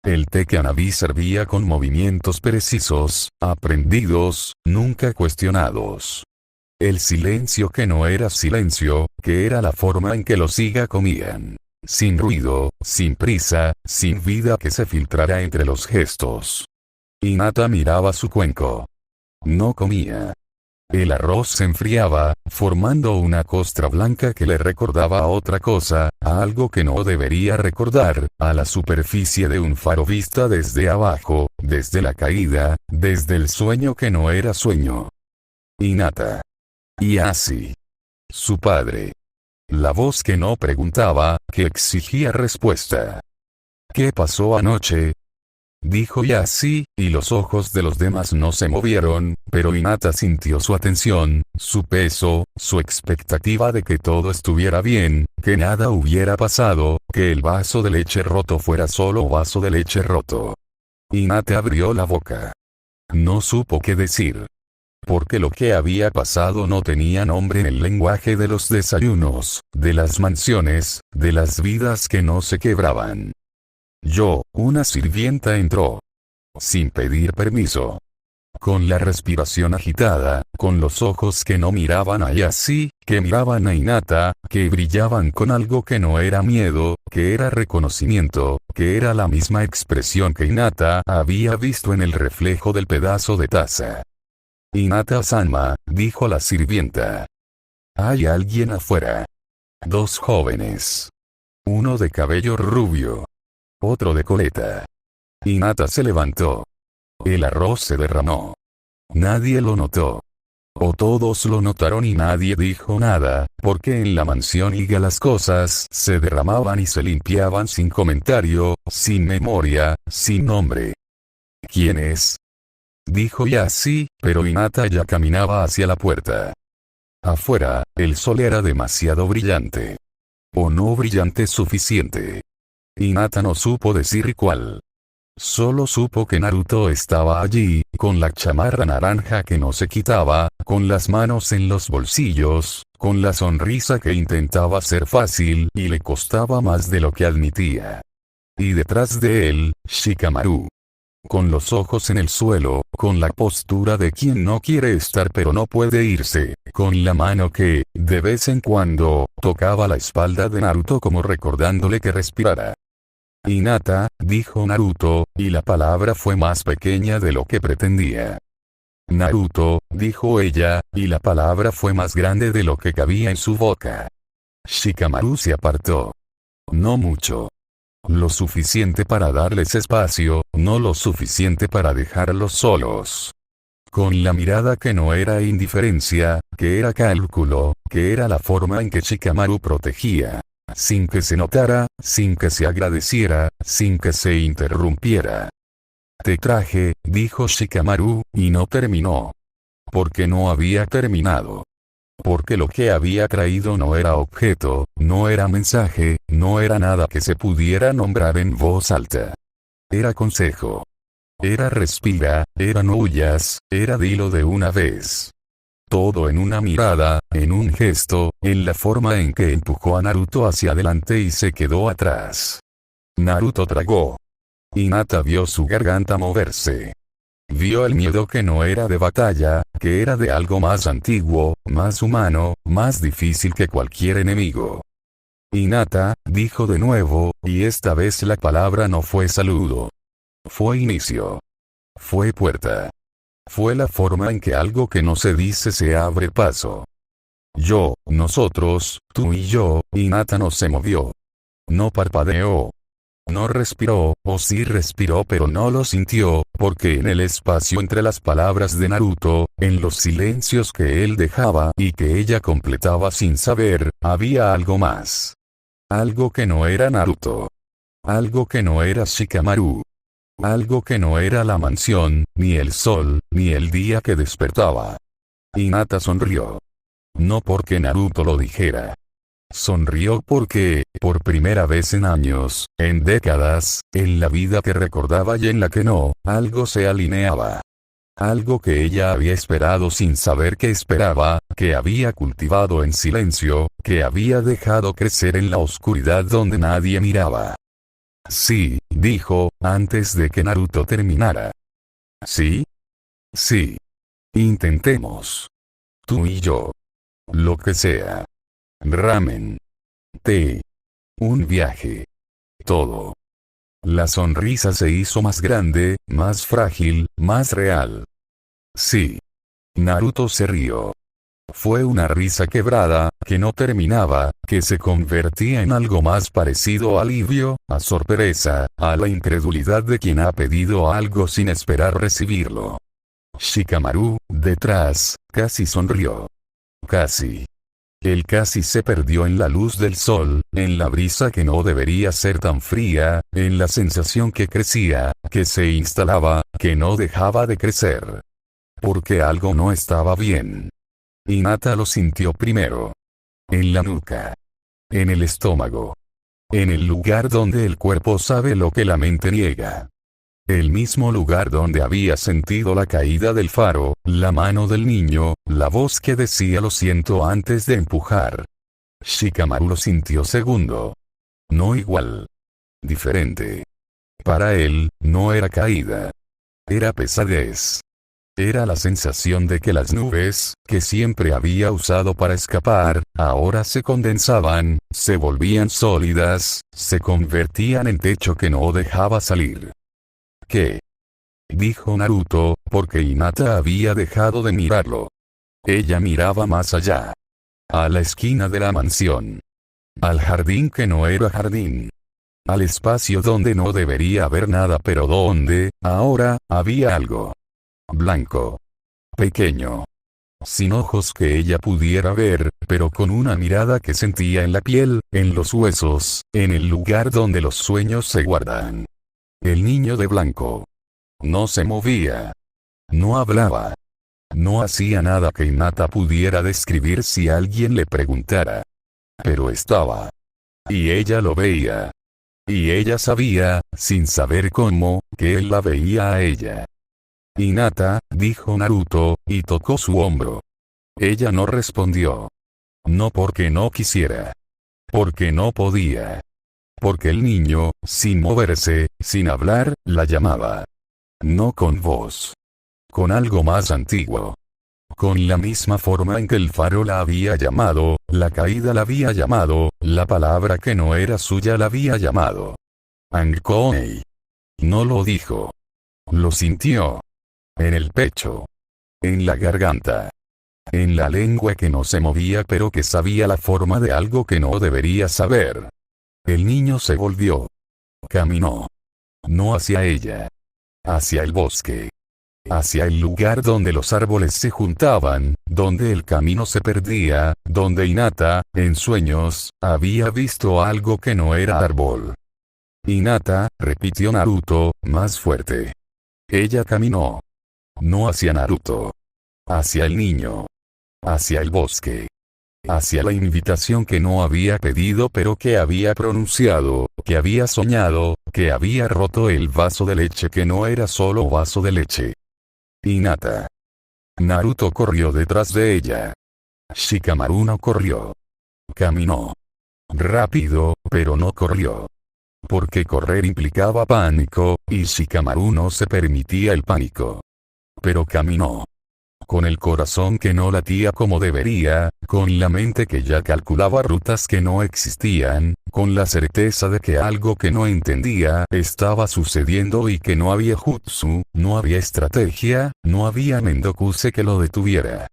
El té que Hanabi servía con movimientos precisos, aprendidos, nunca cuestionados. El silencio que no era silencio, que era la forma en que los Iga comían. Sin ruido, sin prisa, sin vida que se filtrara entre los gestos. Hinata miraba su cuenco. No comía. El arroz se enfriaba, formando una costra blanca que le recordaba a otra cosa, a algo que no debería recordar, a la superficie de un faro vista desde abajo, desde la caída, desde el sueño que no era sueño. Hinata. Y así. Su padre. La voz que no preguntaba, que exigía respuesta. ¿Qué pasó anoche? Dijo Yasi, y los ojos de los demás no se movieron, pero Hinata sintió su atención, su peso, su expectativa de que todo estuviera bien, que nada hubiera pasado, que el vaso de leche roto fuera solo vaso de leche roto. Hinata abrió la boca. No supo qué decir. Porque lo que había pasado no tenía nombre en el lenguaje de los desayunos, de las mansiones, de las vidas que no se quebraban. Una sirvienta entró. Sin pedir permiso. Con la respiración agitada, con los ojos que no miraban a Yasi, que miraban a Hinata, que brillaban con algo que no era miedo, que era reconocimiento, que era la misma expresión que Hinata había visto en el reflejo del pedazo de taza. Hinata-sama, dijo la sirvienta. Hay alguien afuera. 2 jóvenes. Uno de cabello rubio. Otro de coleta. Hinata se levantó. El arroz se derramó. Nadie lo notó. O todos lo notaron y nadie dijo nada, porque en la mansión Iga las cosas se derramaban y se limpiaban sin comentario, sin memoria, sin nombre. ¿Quién es? Dijo Yasi, pero Hinata ya caminaba hacia la puerta. Afuera, el sol era demasiado brillante. O no brillante suficiente. Hinata no supo decir cuál. Solo supo que Naruto estaba allí, con la chamarra naranja que no se quitaba, con las manos en los bolsillos, con la sonrisa que intentaba ser fácil y le costaba más de lo que admitía. Y detrás de él, Shikamaru. Con los ojos en el suelo, con la postura de quien no quiere estar pero no puede irse, con la mano que, de vez en cuando, tocaba la espalda de Naruto como recordándole que respirara. Hinata, dijo Naruto, y la palabra fue más pequeña de lo que pretendía. Naruto, dijo ella, y la palabra fue más grande de lo que cabía en su boca. Shikamaru se apartó. No mucho. Lo suficiente para darles espacio, no lo suficiente para dejarlos solos. Con la mirada que no era indiferencia, que era cálculo, que era la forma en que Shikamaru protegía. Sin que se notara, sin que se agradeciera, sin que se interrumpiera. Te traje, dijo Shikamaru, y no terminó. Porque no había terminado. Porque lo que había traído no era objeto, no era mensaje, no era nada que se pudiera nombrar en voz alta. Era consejo. Era respira, era no huyas, era dilo de una vez. Todo en una mirada, en un gesto, en la forma en que empujó a Naruto hacia adelante y se quedó atrás. Naruto tragó. Hinata vio su garganta moverse. Vio el miedo que no era de batalla, que era de algo más antiguo, más humano, más difícil que cualquier enemigo. Hinata, dijo de nuevo, y esta vez la palabra no fue saludo. Fue inicio. Fue puerta. Fue la forma en que algo que no se dice se abre paso. Yo, nosotros, tú y yo, Hinata no se movió. No parpadeó. No respiró, o sí respiró pero no lo sintió, porque en el espacio entre las palabras de Naruto, en los silencios que él dejaba y que ella completaba sin saber, había algo más. Algo que no era Naruto. Algo que no era Shikamaru. Algo que no era la mansión, ni el sol, ni el día que despertaba. Hinata sonrió. No porque Naruto lo dijera. Sonrió porque, por primera vez en años, en décadas, en la vida que recordaba y en la que no, algo se alineaba. Algo que ella había esperado sin saber que esperaba, que había cultivado en silencio, que había dejado crecer en la oscuridad donde nadie miraba. Sí, dijo, antes de que Naruto terminara. ¿Sí? Sí. Intentemos. Tú y yo. Lo que sea. Ramen. Té. Un viaje. Todo. La sonrisa se hizo más grande, más frágil, más real. Sí. Naruto se rió. Fue una risa quebrada, que no terminaba, que se convertía en algo más parecido a alivio, a sorpresa, a la incredulidad de quien ha pedido algo sin esperar recibirlo. Shikamaru, detrás, casi sonrió. Casi. El casi se perdió en la luz del sol, en la brisa que no debería ser tan fría, en la sensación que crecía, que se instalaba, que no dejaba de crecer. Porque algo no estaba bien. Hinata lo sintió primero. En la nuca. En el estómago. En el lugar donde el cuerpo sabe lo que la mente niega. El mismo lugar donde había sentido la caída del faro, la mano del niño, la voz que decía lo siento antes de empujar. Shikamaru lo sintió segundo. No igual. Diferente. Para él, no era caída. Era pesadez. Era la sensación de que las nubes, que siempre había usado para escapar, ahora se condensaban, se volvían sólidas, se convertían en techo que no dejaba salir. ¿Qué? Dijo Naruto, porque Hinata había dejado de mirarlo. Ella miraba más allá. A la esquina de la mansión. Al jardín que no era jardín. Al espacio donde no debería haber nada pero donde, ahora, había algo. Blanco. Pequeño. Sin ojos que ella pudiera ver, pero con una mirada que sentía en la piel, en los huesos, en el lugar donde los sueños se guardan. El niño de blanco. No se movía. No hablaba. No hacía nada que Hinata pudiera describir si alguien le preguntara. Pero estaba. Y ella lo veía. Y ella sabía, sin saber cómo, que él la veía a ella. Hinata, dijo Naruto, y tocó su hombro. Ella no respondió. No porque no quisiera. Porque no podía. Porque el niño, sin moverse, sin hablar, la llamaba. No con voz. Con algo más antiguo. Con la misma forma en que el faro la había llamado, la caída la había llamado, la palabra que no era suya la había llamado. Ankoei. No lo dijo. Lo sintió. En el pecho. En la garganta. En la lengua que no se movía pero que sabía la forma de algo que no debería saber. El niño se volvió. Caminó. No hacia ella. Hacia el bosque. Hacia el lugar donde los árboles se juntaban, donde el camino se perdía, donde Hinata, en sueños, había visto algo que no era árbol. Hinata, repitió Naruto, más fuerte. Ella caminó. No hacia Naruto. Hacia el niño. Hacia el bosque. Hacia la invitación que no había pedido pero que había pronunciado, que había soñado, que había roto el vaso de leche que no era solo vaso de leche. Hinata. Naruto corrió detrás de ella. Shikamaru no corrió. Caminó. Rápido, pero no corrió. Porque correr implicaba pánico, y Shikamaru no se permitía el pánico. Pero caminó. con el corazón que no latía como debería, con la mente que ya calculaba rutas que no existían, con la certeza de que algo que no entendía estaba sucediendo y que no había jutsu, no había estrategia, no había Mendokuse que lo detuviera.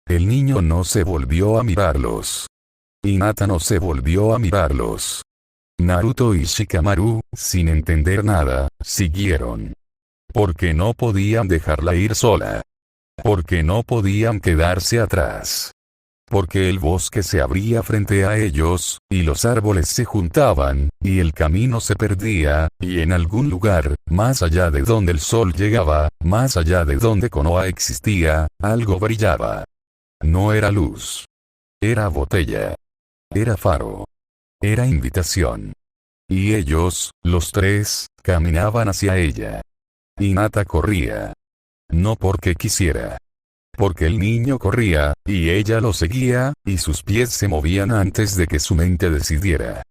El niño no se volvió a mirarlos. Hinata no se volvió a mirarlos. Naruto y Shikamaru, sin entender nada, siguieron. Porque no podían dejarla ir sola. Porque no podían quedarse atrás. Porque el bosque se abría frente a ellos, y los árboles se juntaban, y el camino se perdía, y en algún lugar, más allá de donde el sol llegaba, más allá de donde Konoha existía, algo brillaba. No era luz. Era botella. Era faro. Era invitación. Y ellos, los tres, caminaban hacia ella. Hinata corría. No porque quisiera. Porque el niño corría, y ella lo seguía, y sus pies se movían antes de que su mente decidiera.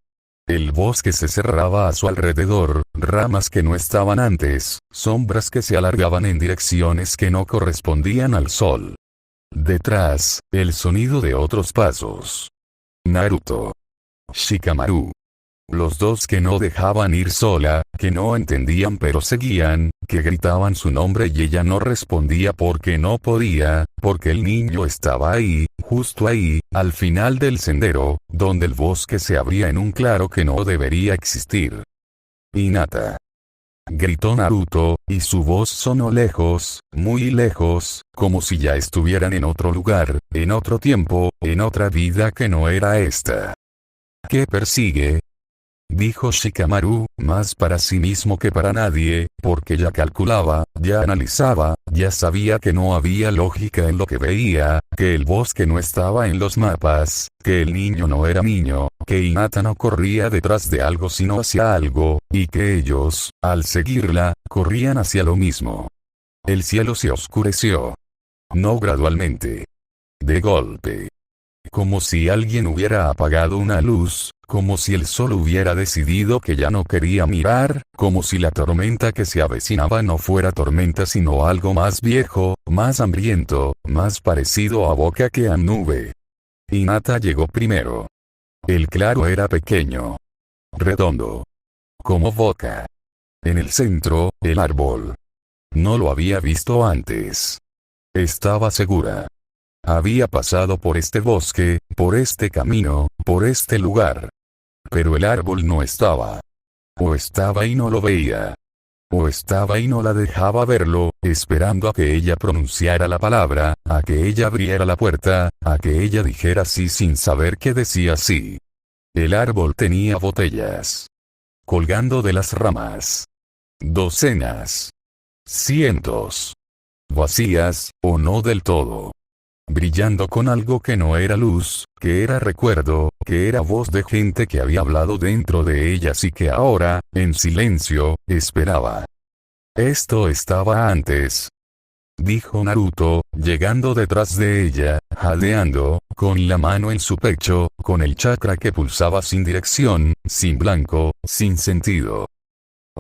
El bosque se cerraba a su alrededor, ramas que no estaban antes, sombras que se alargaban en direcciones que no correspondían al sol. Detrás, el sonido de otros pasos. Naruto. Shikamaru. Los dos que no dejaban ir sola, que no entendían pero seguían, que gritaban su nombre y ella no respondía porque no podía, porque el niño estaba ahí, justo ahí, al final del sendero, donde el bosque se abría en un claro que no debería existir. Hinata. Gritó Naruto, y su voz sonó lejos, muy lejos, como si ya estuvieran en otro lugar, en otro tiempo, en otra vida que no era esta. ¿Qué persigue? Dijo Shikamaru, más para sí mismo que para nadie, porque ya calculaba, ya analizaba, ya sabía que no había lógica en lo que veía, que el bosque no estaba en los mapas, que el niño no era niño, que Hinata no corría detrás de algo sino hacia algo, y que ellos, al seguirla, corrían hacia lo mismo. El cielo se oscureció. No gradualmente. De golpe. Como si alguien hubiera apagado una luz, como si el sol hubiera decidido que ya no quería mirar, como si la tormenta que se avecinaba no fuera tormenta sino algo más viejo, más hambriento, más parecido a boca que a nube. Hinata llegó primero. El claro era pequeño. Redondo. Como boca. En el centro, el árbol. No lo había visto antes. Estaba segura. Había pasado por este bosque, por este camino, por este lugar. Pero el árbol no estaba. O estaba y no lo veía. O estaba y no la dejaba verlo, esperando a que ella pronunciara la palabra, a que ella abriera la puerta, a que ella dijera sí sin saber que decía sí. El árbol tenía botellas. Colgando de las ramas. Docenas. Cientos. Vacías, o no del todo. Brillando con algo que no era luz, que era recuerdo, que era voz de gente que había hablado dentro de ellas y que ahora, en silencio, esperaba. Esto estaba antes. Dijo Naruto, llegando detrás de ella, jadeando, con la mano en su pecho, con el chakra que pulsaba sin dirección, sin blanco, sin sentido.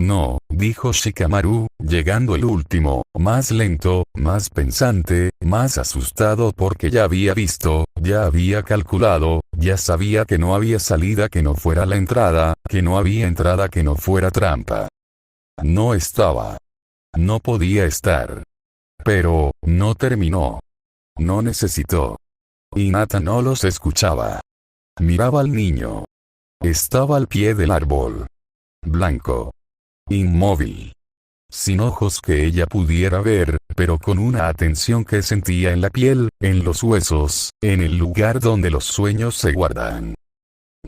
No, dijo Shikamaru, llegando el último, más lento, más pensante, más asustado porque ya había visto, ya había calculado, ya sabía que no había salida que no fuera la entrada, que no había entrada que no fuera trampa. No estaba. No podía estar. Pero, no terminó. No necesitó. Hinata no los escuchaba. Miraba al niño. Estaba al pie del árbol. Blanco. Inmóvil. Sin ojos que ella pudiera ver, pero con una atención que sentía en la piel, en los huesos, en el lugar donde los sueños se guardan.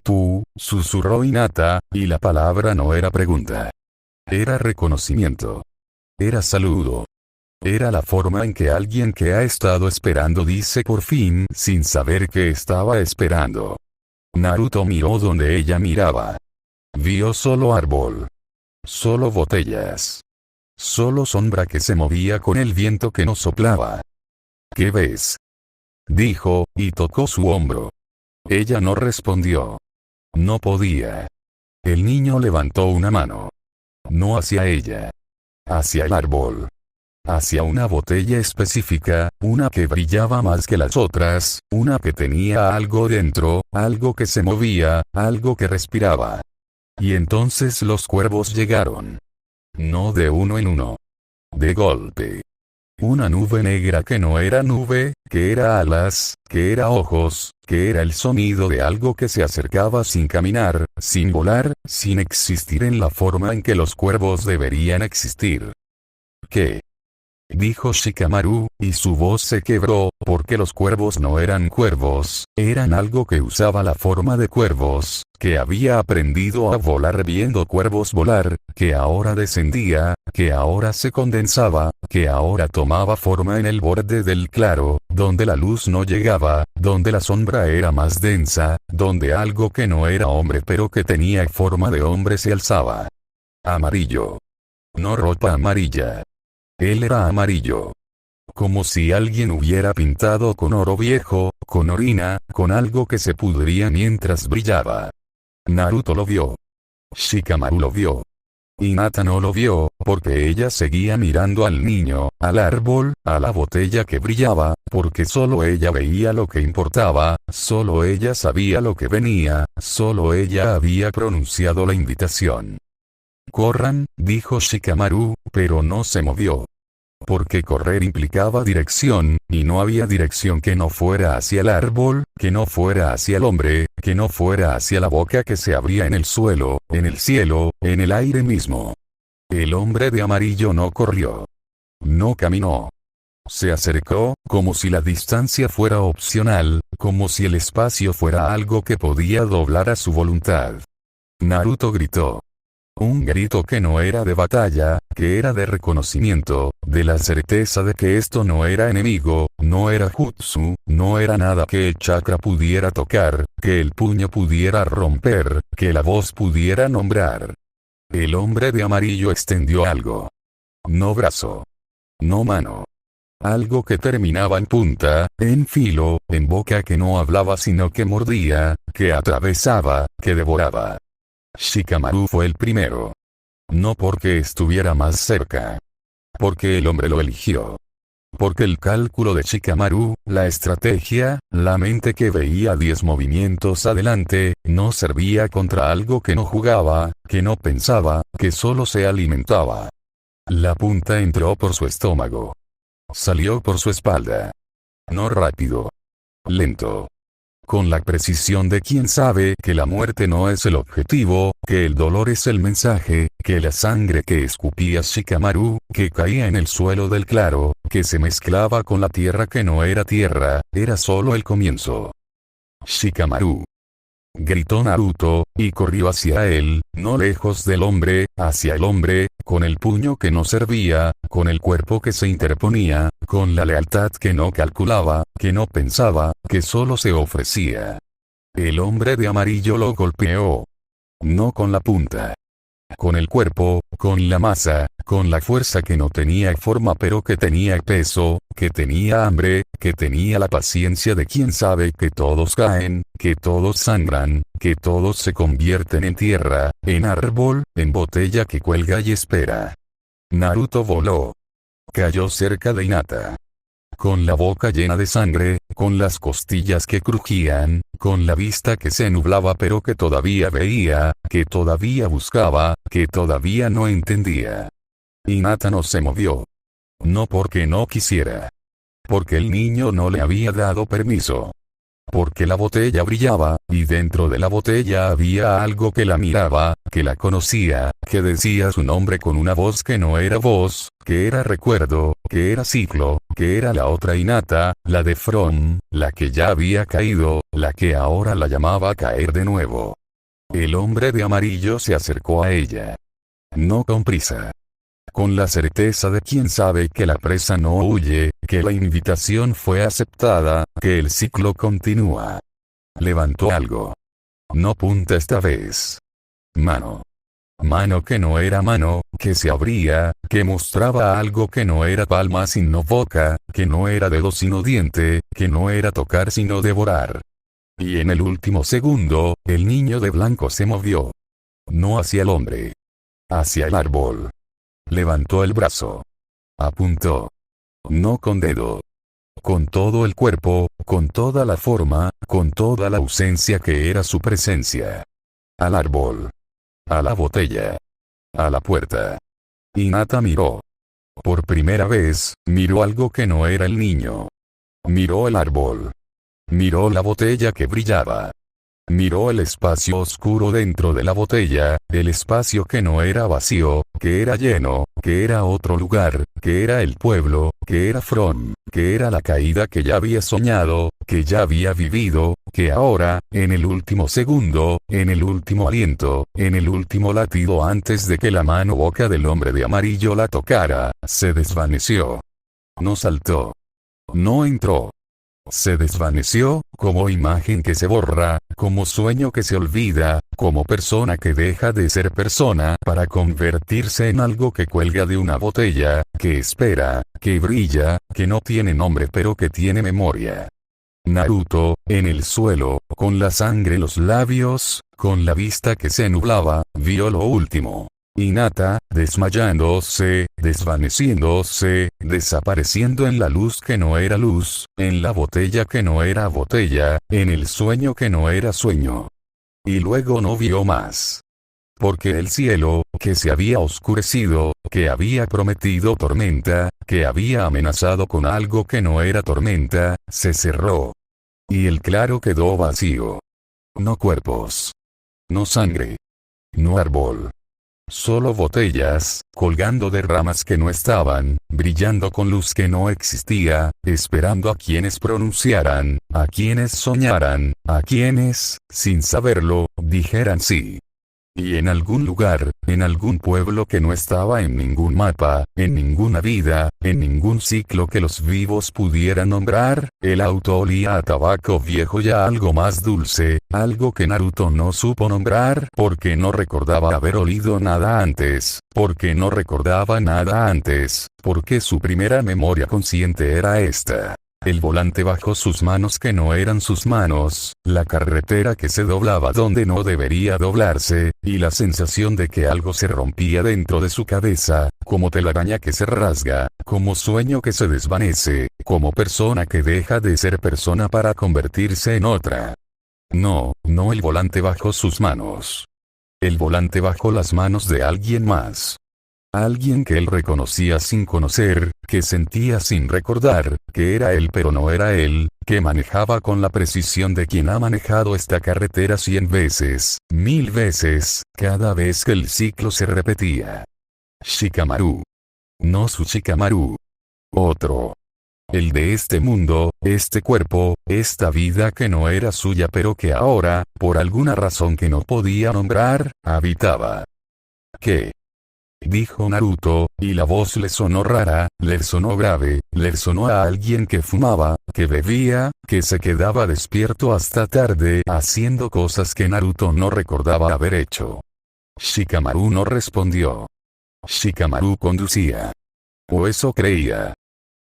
Tú, susurró Hinata, y la palabra no era pregunta. Era reconocimiento. Era saludo. Era la forma en que alguien que ha estado esperando dice por fin, sin saber que estaba esperando. Naruto miró donde ella miraba. Vio solo árbol. Solo botellas. Solo sombra que se movía con el viento que no soplaba. ¿Qué ves? Dijo, y tocó su hombro. Ella no respondió. No podía. El niño levantó una mano. No hacia ella. Hacia el árbol. hacia una botella específica, una que brillaba más que las otras, una que tenía algo dentro, algo que se movía, algo que respiraba. Y entonces los cuervos llegaron. No de uno en uno. De golpe. Una nube negra que no era nube, que era alas, que era ojos, que era el sonido de algo que se acercaba sin caminar, sin volar, sin existir en la forma en que los cuervos deberían existir. ¿Qué? Dijo Shikamaru, y su voz se quebró, porque los cuervos no eran cuervos, eran algo que usaba la forma de cuervos, que había aprendido a volar viendo cuervos volar, que ahora descendía, que ahora se condensaba, que ahora tomaba forma en el borde del claro, donde la luz no llegaba, donde la sombra era más densa, donde algo que no era hombre pero que tenía forma de hombre se alzaba. Amarillo. No ropa amarilla. Él era amarillo. Como si alguien hubiera pintado con oro viejo, con orina, con algo que se pudría mientras brillaba. Naruto lo vio. Shikamaru lo vio. Hinata no lo vio, porque ella seguía mirando al niño, al árbol, a la botella que brillaba, porque solo ella veía lo que importaba, solo ella sabía lo que venía, solo ella había pronunciado la invitación. Corran, dijo Shikamaru, pero no se movió. Porque correr implicaba dirección, y no había dirección que no fuera hacia el árbol, que no fuera hacia el hombre, que no fuera hacia la boca que se abría en el suelo, en el cielo, en el aire mismo. El hombre de amarillo no corrió. No caminó. Se acercó, como si la distancia fuera opcional, como si el espacio fuera algo que podía doblar a su voluntad. Naruto gritó. Un grito que no era de batalla, que era de reconocimiento, de la certeza de que esto no era enemigo, no era jutsu, no era nada que el chakra pudiera tocar, que el puño pudiera romper, que la voz pudiera nombrar. El hombre de amarillo extendió algo. No brazo. No mano. Algo que terminaba en punta, en filo, en boca que no hablaba sino que mordía, que atravesaba, que devoraba. Shikamaru fue el primero. No porque estuviera más cerca. Porque el hombre lo eligió. Porque el cálculo de Shikamaru, la estrategia, la mente que veía 10 movimientos adelante, no servía contra algo que no jugaba, que no pensaba, que solo se alimentaba. La punta entró por su estómago. Salió por su espalda. No rápido. Lento. Con la precisión de quien sabe que la muerte no es el objetivo, que el dolor es el mensaje, que la sangre que escupía Shikamaru, que caía en el suelo del claro, que se mezclaba con la tierra que no era tierra, era solo el comienzo. Shikamaru. Gritó Naruto, y corrió hacia él, no lejos del hombre, hacia el hombre, con el puño que no servía, con el cuerpo que se interponía, con la lealtad que no calculaba, que no pensaba, que solo se ofrecía. El hombre de amarillo lo golpeó. No con la punta. Con el cuerpo, con la masa, con la fuerza que no tenía forma pero que tenía peso, que tenía hambre, que tenía la paciencia de quien sabe que todos caen, que todos sangran, que todos se convierten en tierra, en árbol, en botella que cuelga y espera. Naruto voló. Cayó cerca de Hinata. Con la boca llena de sangre, con las costillas que crujían, con la vista que se nublaba pero que todavía veía, que todavía buscaba, que todavía no entendía. Hinata no se movió. No porque no quisiera. Porque el niño no le había dado permiso. Porque la botella brillaba, y dentro de la botella había algo que la miraba, que la conocía, que decía su nombre con una voz que no era voz, que era recuerdo, que era ciclo, que era la otra Hinata, la de From, la que ya había caído, la que ahora la llamaba a caer de nuevo. El hombre de amarillo se acercó a ella. No con prisa. Con la certeza de quien sabe que la presa no huye, que la invitación fue aceptada, que el ciclo continúa. Levantó algo. No punta esta vez. Mano. Mano que no era mano, que se abría, que mostraba algo que no era palma sino boca, que no era dedo sino diente, que no era tocar sino devorar. Y en el último segundo, el niño de blanco se movió. No hacia el hombre. Hacia el árbol. Levantó el brazo. Apuntó. No con dedo. Con todo el cuerpo, con toda la forma, con toda la ausencia que era su presencia. Al árbol. A la botella. A la puerta. Hinata miró. Por primera vez, miró algo que no era el niño. Miró el árbol. Miró la botella que brillaba. Miró el espacio oscuro dentro de la botella, el espacio que no era vacío, que era lleno, que era otro lugar, que era el pueblo, que era From, que era la caída que ya había soñado, que ya había vivido, que ahora, en el último segundo, en el último aliento, en el último latido antes de que la mano boca del hombre de amarillo la tocara, se desvaneció. No saltó. No entró. Se desvaneció, como imagen que se borra, como sueño que se olvida, como persona que deja de ser persona para convertirse en algo que cuelga de una botella, que espera, que brilla, que no tiene nombre pero que tiene memoria. Naruto, en el suelo, con la sangre en los labios, con la vista que se nublaba, vio lo último. Hinata, desmayándose, desvaneciéndose, desapareciendo en la luz que no era luz, en la botella que no era botella, en el sueño que no era sueño. Y luego no vio más. Porque el cielo, que se había oscurecido, que había prometido tormenta, que había amenazado con algo que no era tormenta, se cerró. Y el claro quedó vacío. No cuerpos. No sangre. No árbol. Solo botellas, colgando de ramas que no estaban, brillando con luz que no existía, esperando a quienes pronunciaran, a quienes soñaran, a quienes, sin saberlo, dijeran sí. Y en algún lugar, en algún pueblo que no estaba en ningún mapa, en ninguna vida, en ningún ciclo que los vivos pudieran nombrar, el auto olía a tabaco viejo ya algo más dulce, algo que Naruto no supo nombrar porque no recordaba haber olido nada antes, porque no recordaba nada antes, porque su primera memoria consciente era esta. El volante bajo sus manos que no eran sus manos, la carretera que se doblaba donde no debería doblarse, y la sensación de que algo se rompía dentro de su cabeza, como telaraña que se rasga, como sueño que se desvanece, como persona que deja de ser persona para convertirse en otra. No, no el volante bajo sus manos. El volante bajo las manos de alguien más. Alguien que él reconocía sin conocer, que sentía sin recordar, que era él pero no era él, que manejaba con la precisión de quien ha manejado esta carretera 100 veces, 1000 veces, cada vez que el ciclo se repetía. Shikamaru. No su Shikamaru. Otro. El de este mundo, este cuerpo, esta vida que no era suya pero que ahora, por alguna razón que no podía nombrar, habitaba. ¿Qué? Dijo Naruto, y la voz le sonó rara, le sonó grave, le sonó a alguien que fumaba, que bebía, que se quedaba despierto hasta tarde haciendo cosas que Naruto no recordaba haber hecho. Shikamaru no respondió. Shikamaru conducía. O eso creía.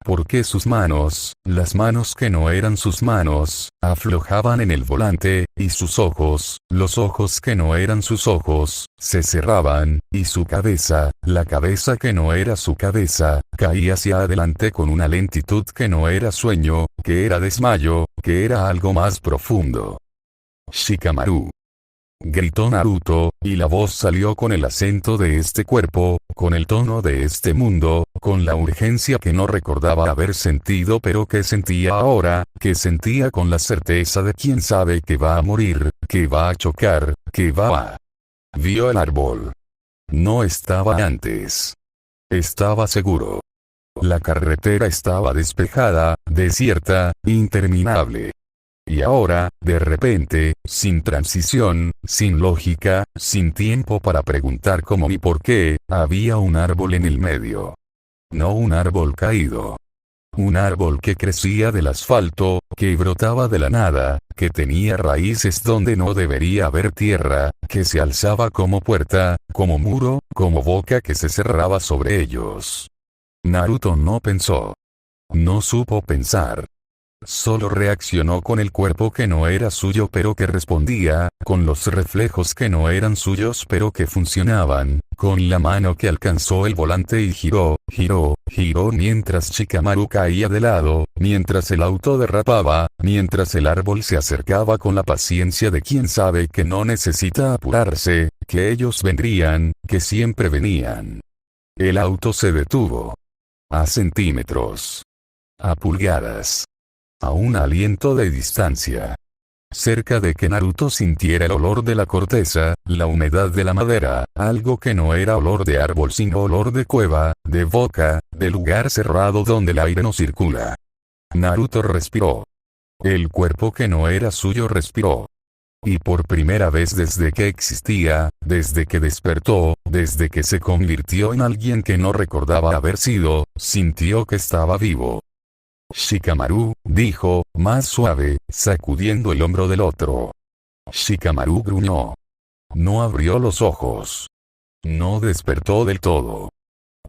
Porque sus manos, las manos que no eran sus manos, aflojaban en el volante, y sus ojos, los ojos que no eran sus ojos, se cerraban, y su cabeza, la cabeza que no era su cabeza, caía hacia adelante con una lentitud que no era sueño, que era desmayo, que era algo más profundo. Shikamaru. Gritó Naruto, y la voz salió con el acento de este cuerpo, con el tono de este mundo, con la urgencia que no recordaba haber sentido pero que sentía ahora, que sentía con la certeza de quien sabe que va a morir, que va a chocar, que va a... Vio el árbol. No estaba antes. Estaba seguro. La carretera estaba despejada, desierta, interminable. Y ahora, de repente, sin transición, sin lógica, sin tiempo para preguntar cómo ni por qué, había un árbol en el medio. No un árbol caído. Un árbol que crecía del asfalto, que brotaba de la nada, que tenía raíces donde no debería haber tierra, que se alzaba como puerta, como muro, como boca que se cerraba sobre ellos. Naruto no pensó. No supo pensar. solo reaccionó con el cuerpo que no era suyo pero que respondía, con los reflejos que no eran suyos pero que funcionaban, con la mano que alcanzó el volante y giró mientras Shikamaru caía de lado, mientras el auto derrapaba, mientras el árbol se acercaba con la paciencia de quien sabe que no necesita apurarse, que ellos vendrían, que siempre venían. El auto se detuvo. A centímetros. A pulgadas. A un aliento de distancia. Cerca de que Naruto sintiera el olor de la corteza, la humedad de la madera, algo que no era olor de árbol sino olor de cueva, de boca, de lugar cerrado donde el aire no circula. Naruto respiró. El cuerpo que no era suyo respiró. Y por primera vez desde que existía, desde que despertó, desde que se convirtió en alguien que no recordaba haber sido, sintió que estaba vivo. Shikamaru, dijo, más suave, sacudiendo el hombro del otro. Shikamaru gruñó. No abrió los ojos. No despertó del todo.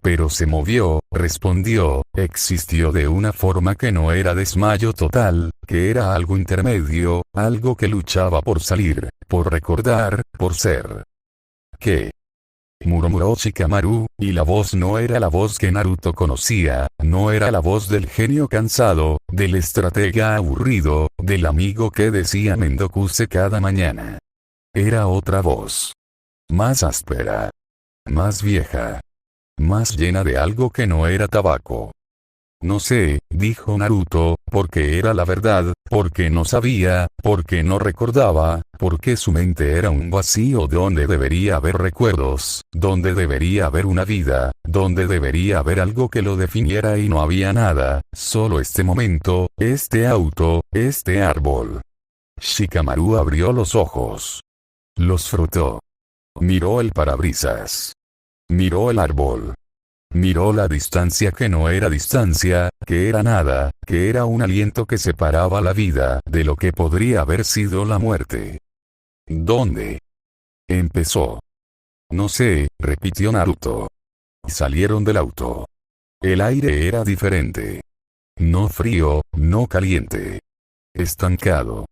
Pero se movió, respondió, existió de una forma que no era desmayo total, que era algo intermedio, algo que luchaba por salir, por recordar, por ser. ¿Qué? Murmuró Shikamaru, y la voz no era la voz que Naruto conocía, no era la voz del genio cansado, del estratega aburrido, del amigo que decía Mendokuse cada mañana. Era otra voz. Más áspera. Más vieja. Más llena de algo que no era tabaco. No sé, dijo Naruto, porque era la verdad, porque no sabía, porque no recordaba, porque su mente era un vacío donde debería haber recuerdos, donde debería haber una vida, donde debería haber algo que lo definiera y no había nada, solo este momento, este auto, este árbol. Shikamaru abrió los ojos. Los frotó. Miró el parabrisas. Miró el árbol. Miró la distancia que no era distancia, que era nada, que era un aliento que separaba la vida de lo que podría haber sido la muerte. ¿Dónde? Empezó. No sé, repitió Naruto. Salieron del auto. El aire era diferente. No frío, no caliente. Estancado.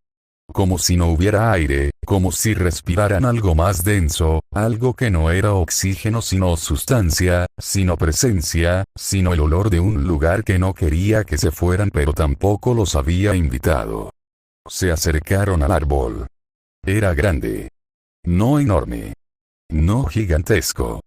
Como si no hubiera aire, como si respiraran algo más denso, algo que no era oxígeno sino sustancia, sino presencia, sino el olor de un lugar que no quería que se fueran pero tampoco los había invitado. Se acercaron al árbol. Era grande. No enorme. No gigantesco.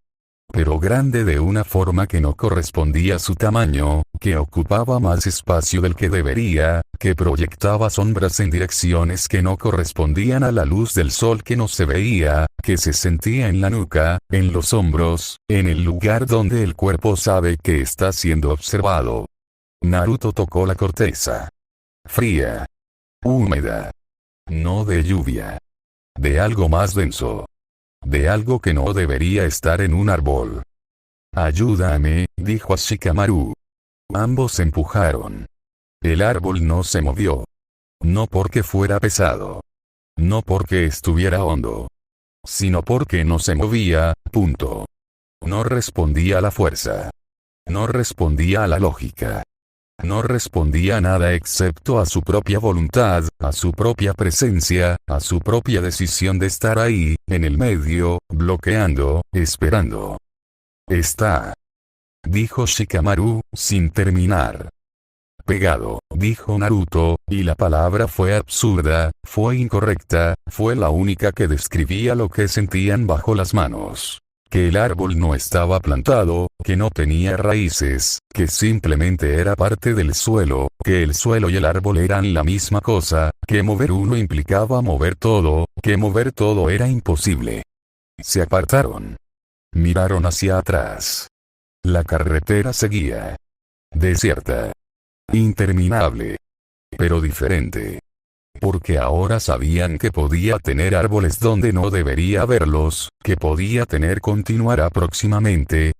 Pero grande de una forma que no correspondía a su tamaño, que ocupaba más espacio del que debería, que proyectaba sombras en direcciones que no correspondían a la luz del sol que no se veía, que se sentía en la nuca, en los hombros, en el lugar donde el cuerpo sabe que está siendo observado. Naruto tocó la corteza. Fría. Húmeda. No de lluvia. De algo más denso. De algo que no debería estar en un árbol. Ayúdame, dijo a Shikamaru. Ambos empujaron. El árbol no se movió. No porque fuera pesado. No porque estuviera hondo. Sino porque no se movía, punto. No respondía a la fuerza. No respondía a la lógica. No respondía a nada excepto a su propia voluntad, a su propia presencia, a su propia decisión de estar ahí, en el medio, bloqueando, esperando. Está. Dijo Shikamaru, sin terminar. Pegado, dijo Naruto, y la palabra fue absurda, fue incorrecta, fue la única que describía lo que sentían bajo las manos. Que el árbol no estaba plantado, que no tenía raíces, que simplemente era parte del suelo, que el suelo y el árbol eran la misma cosa, que mover uno implicaba mover todo, que mover todo era imposible. Se apartaron. Miraron hacia atrás. La carretera seguía. Desierta. Interminable. Pero diferente. Porque ahora sabían que podía tener árboles donde no debería haberlos, que podía tener continuará próximamente,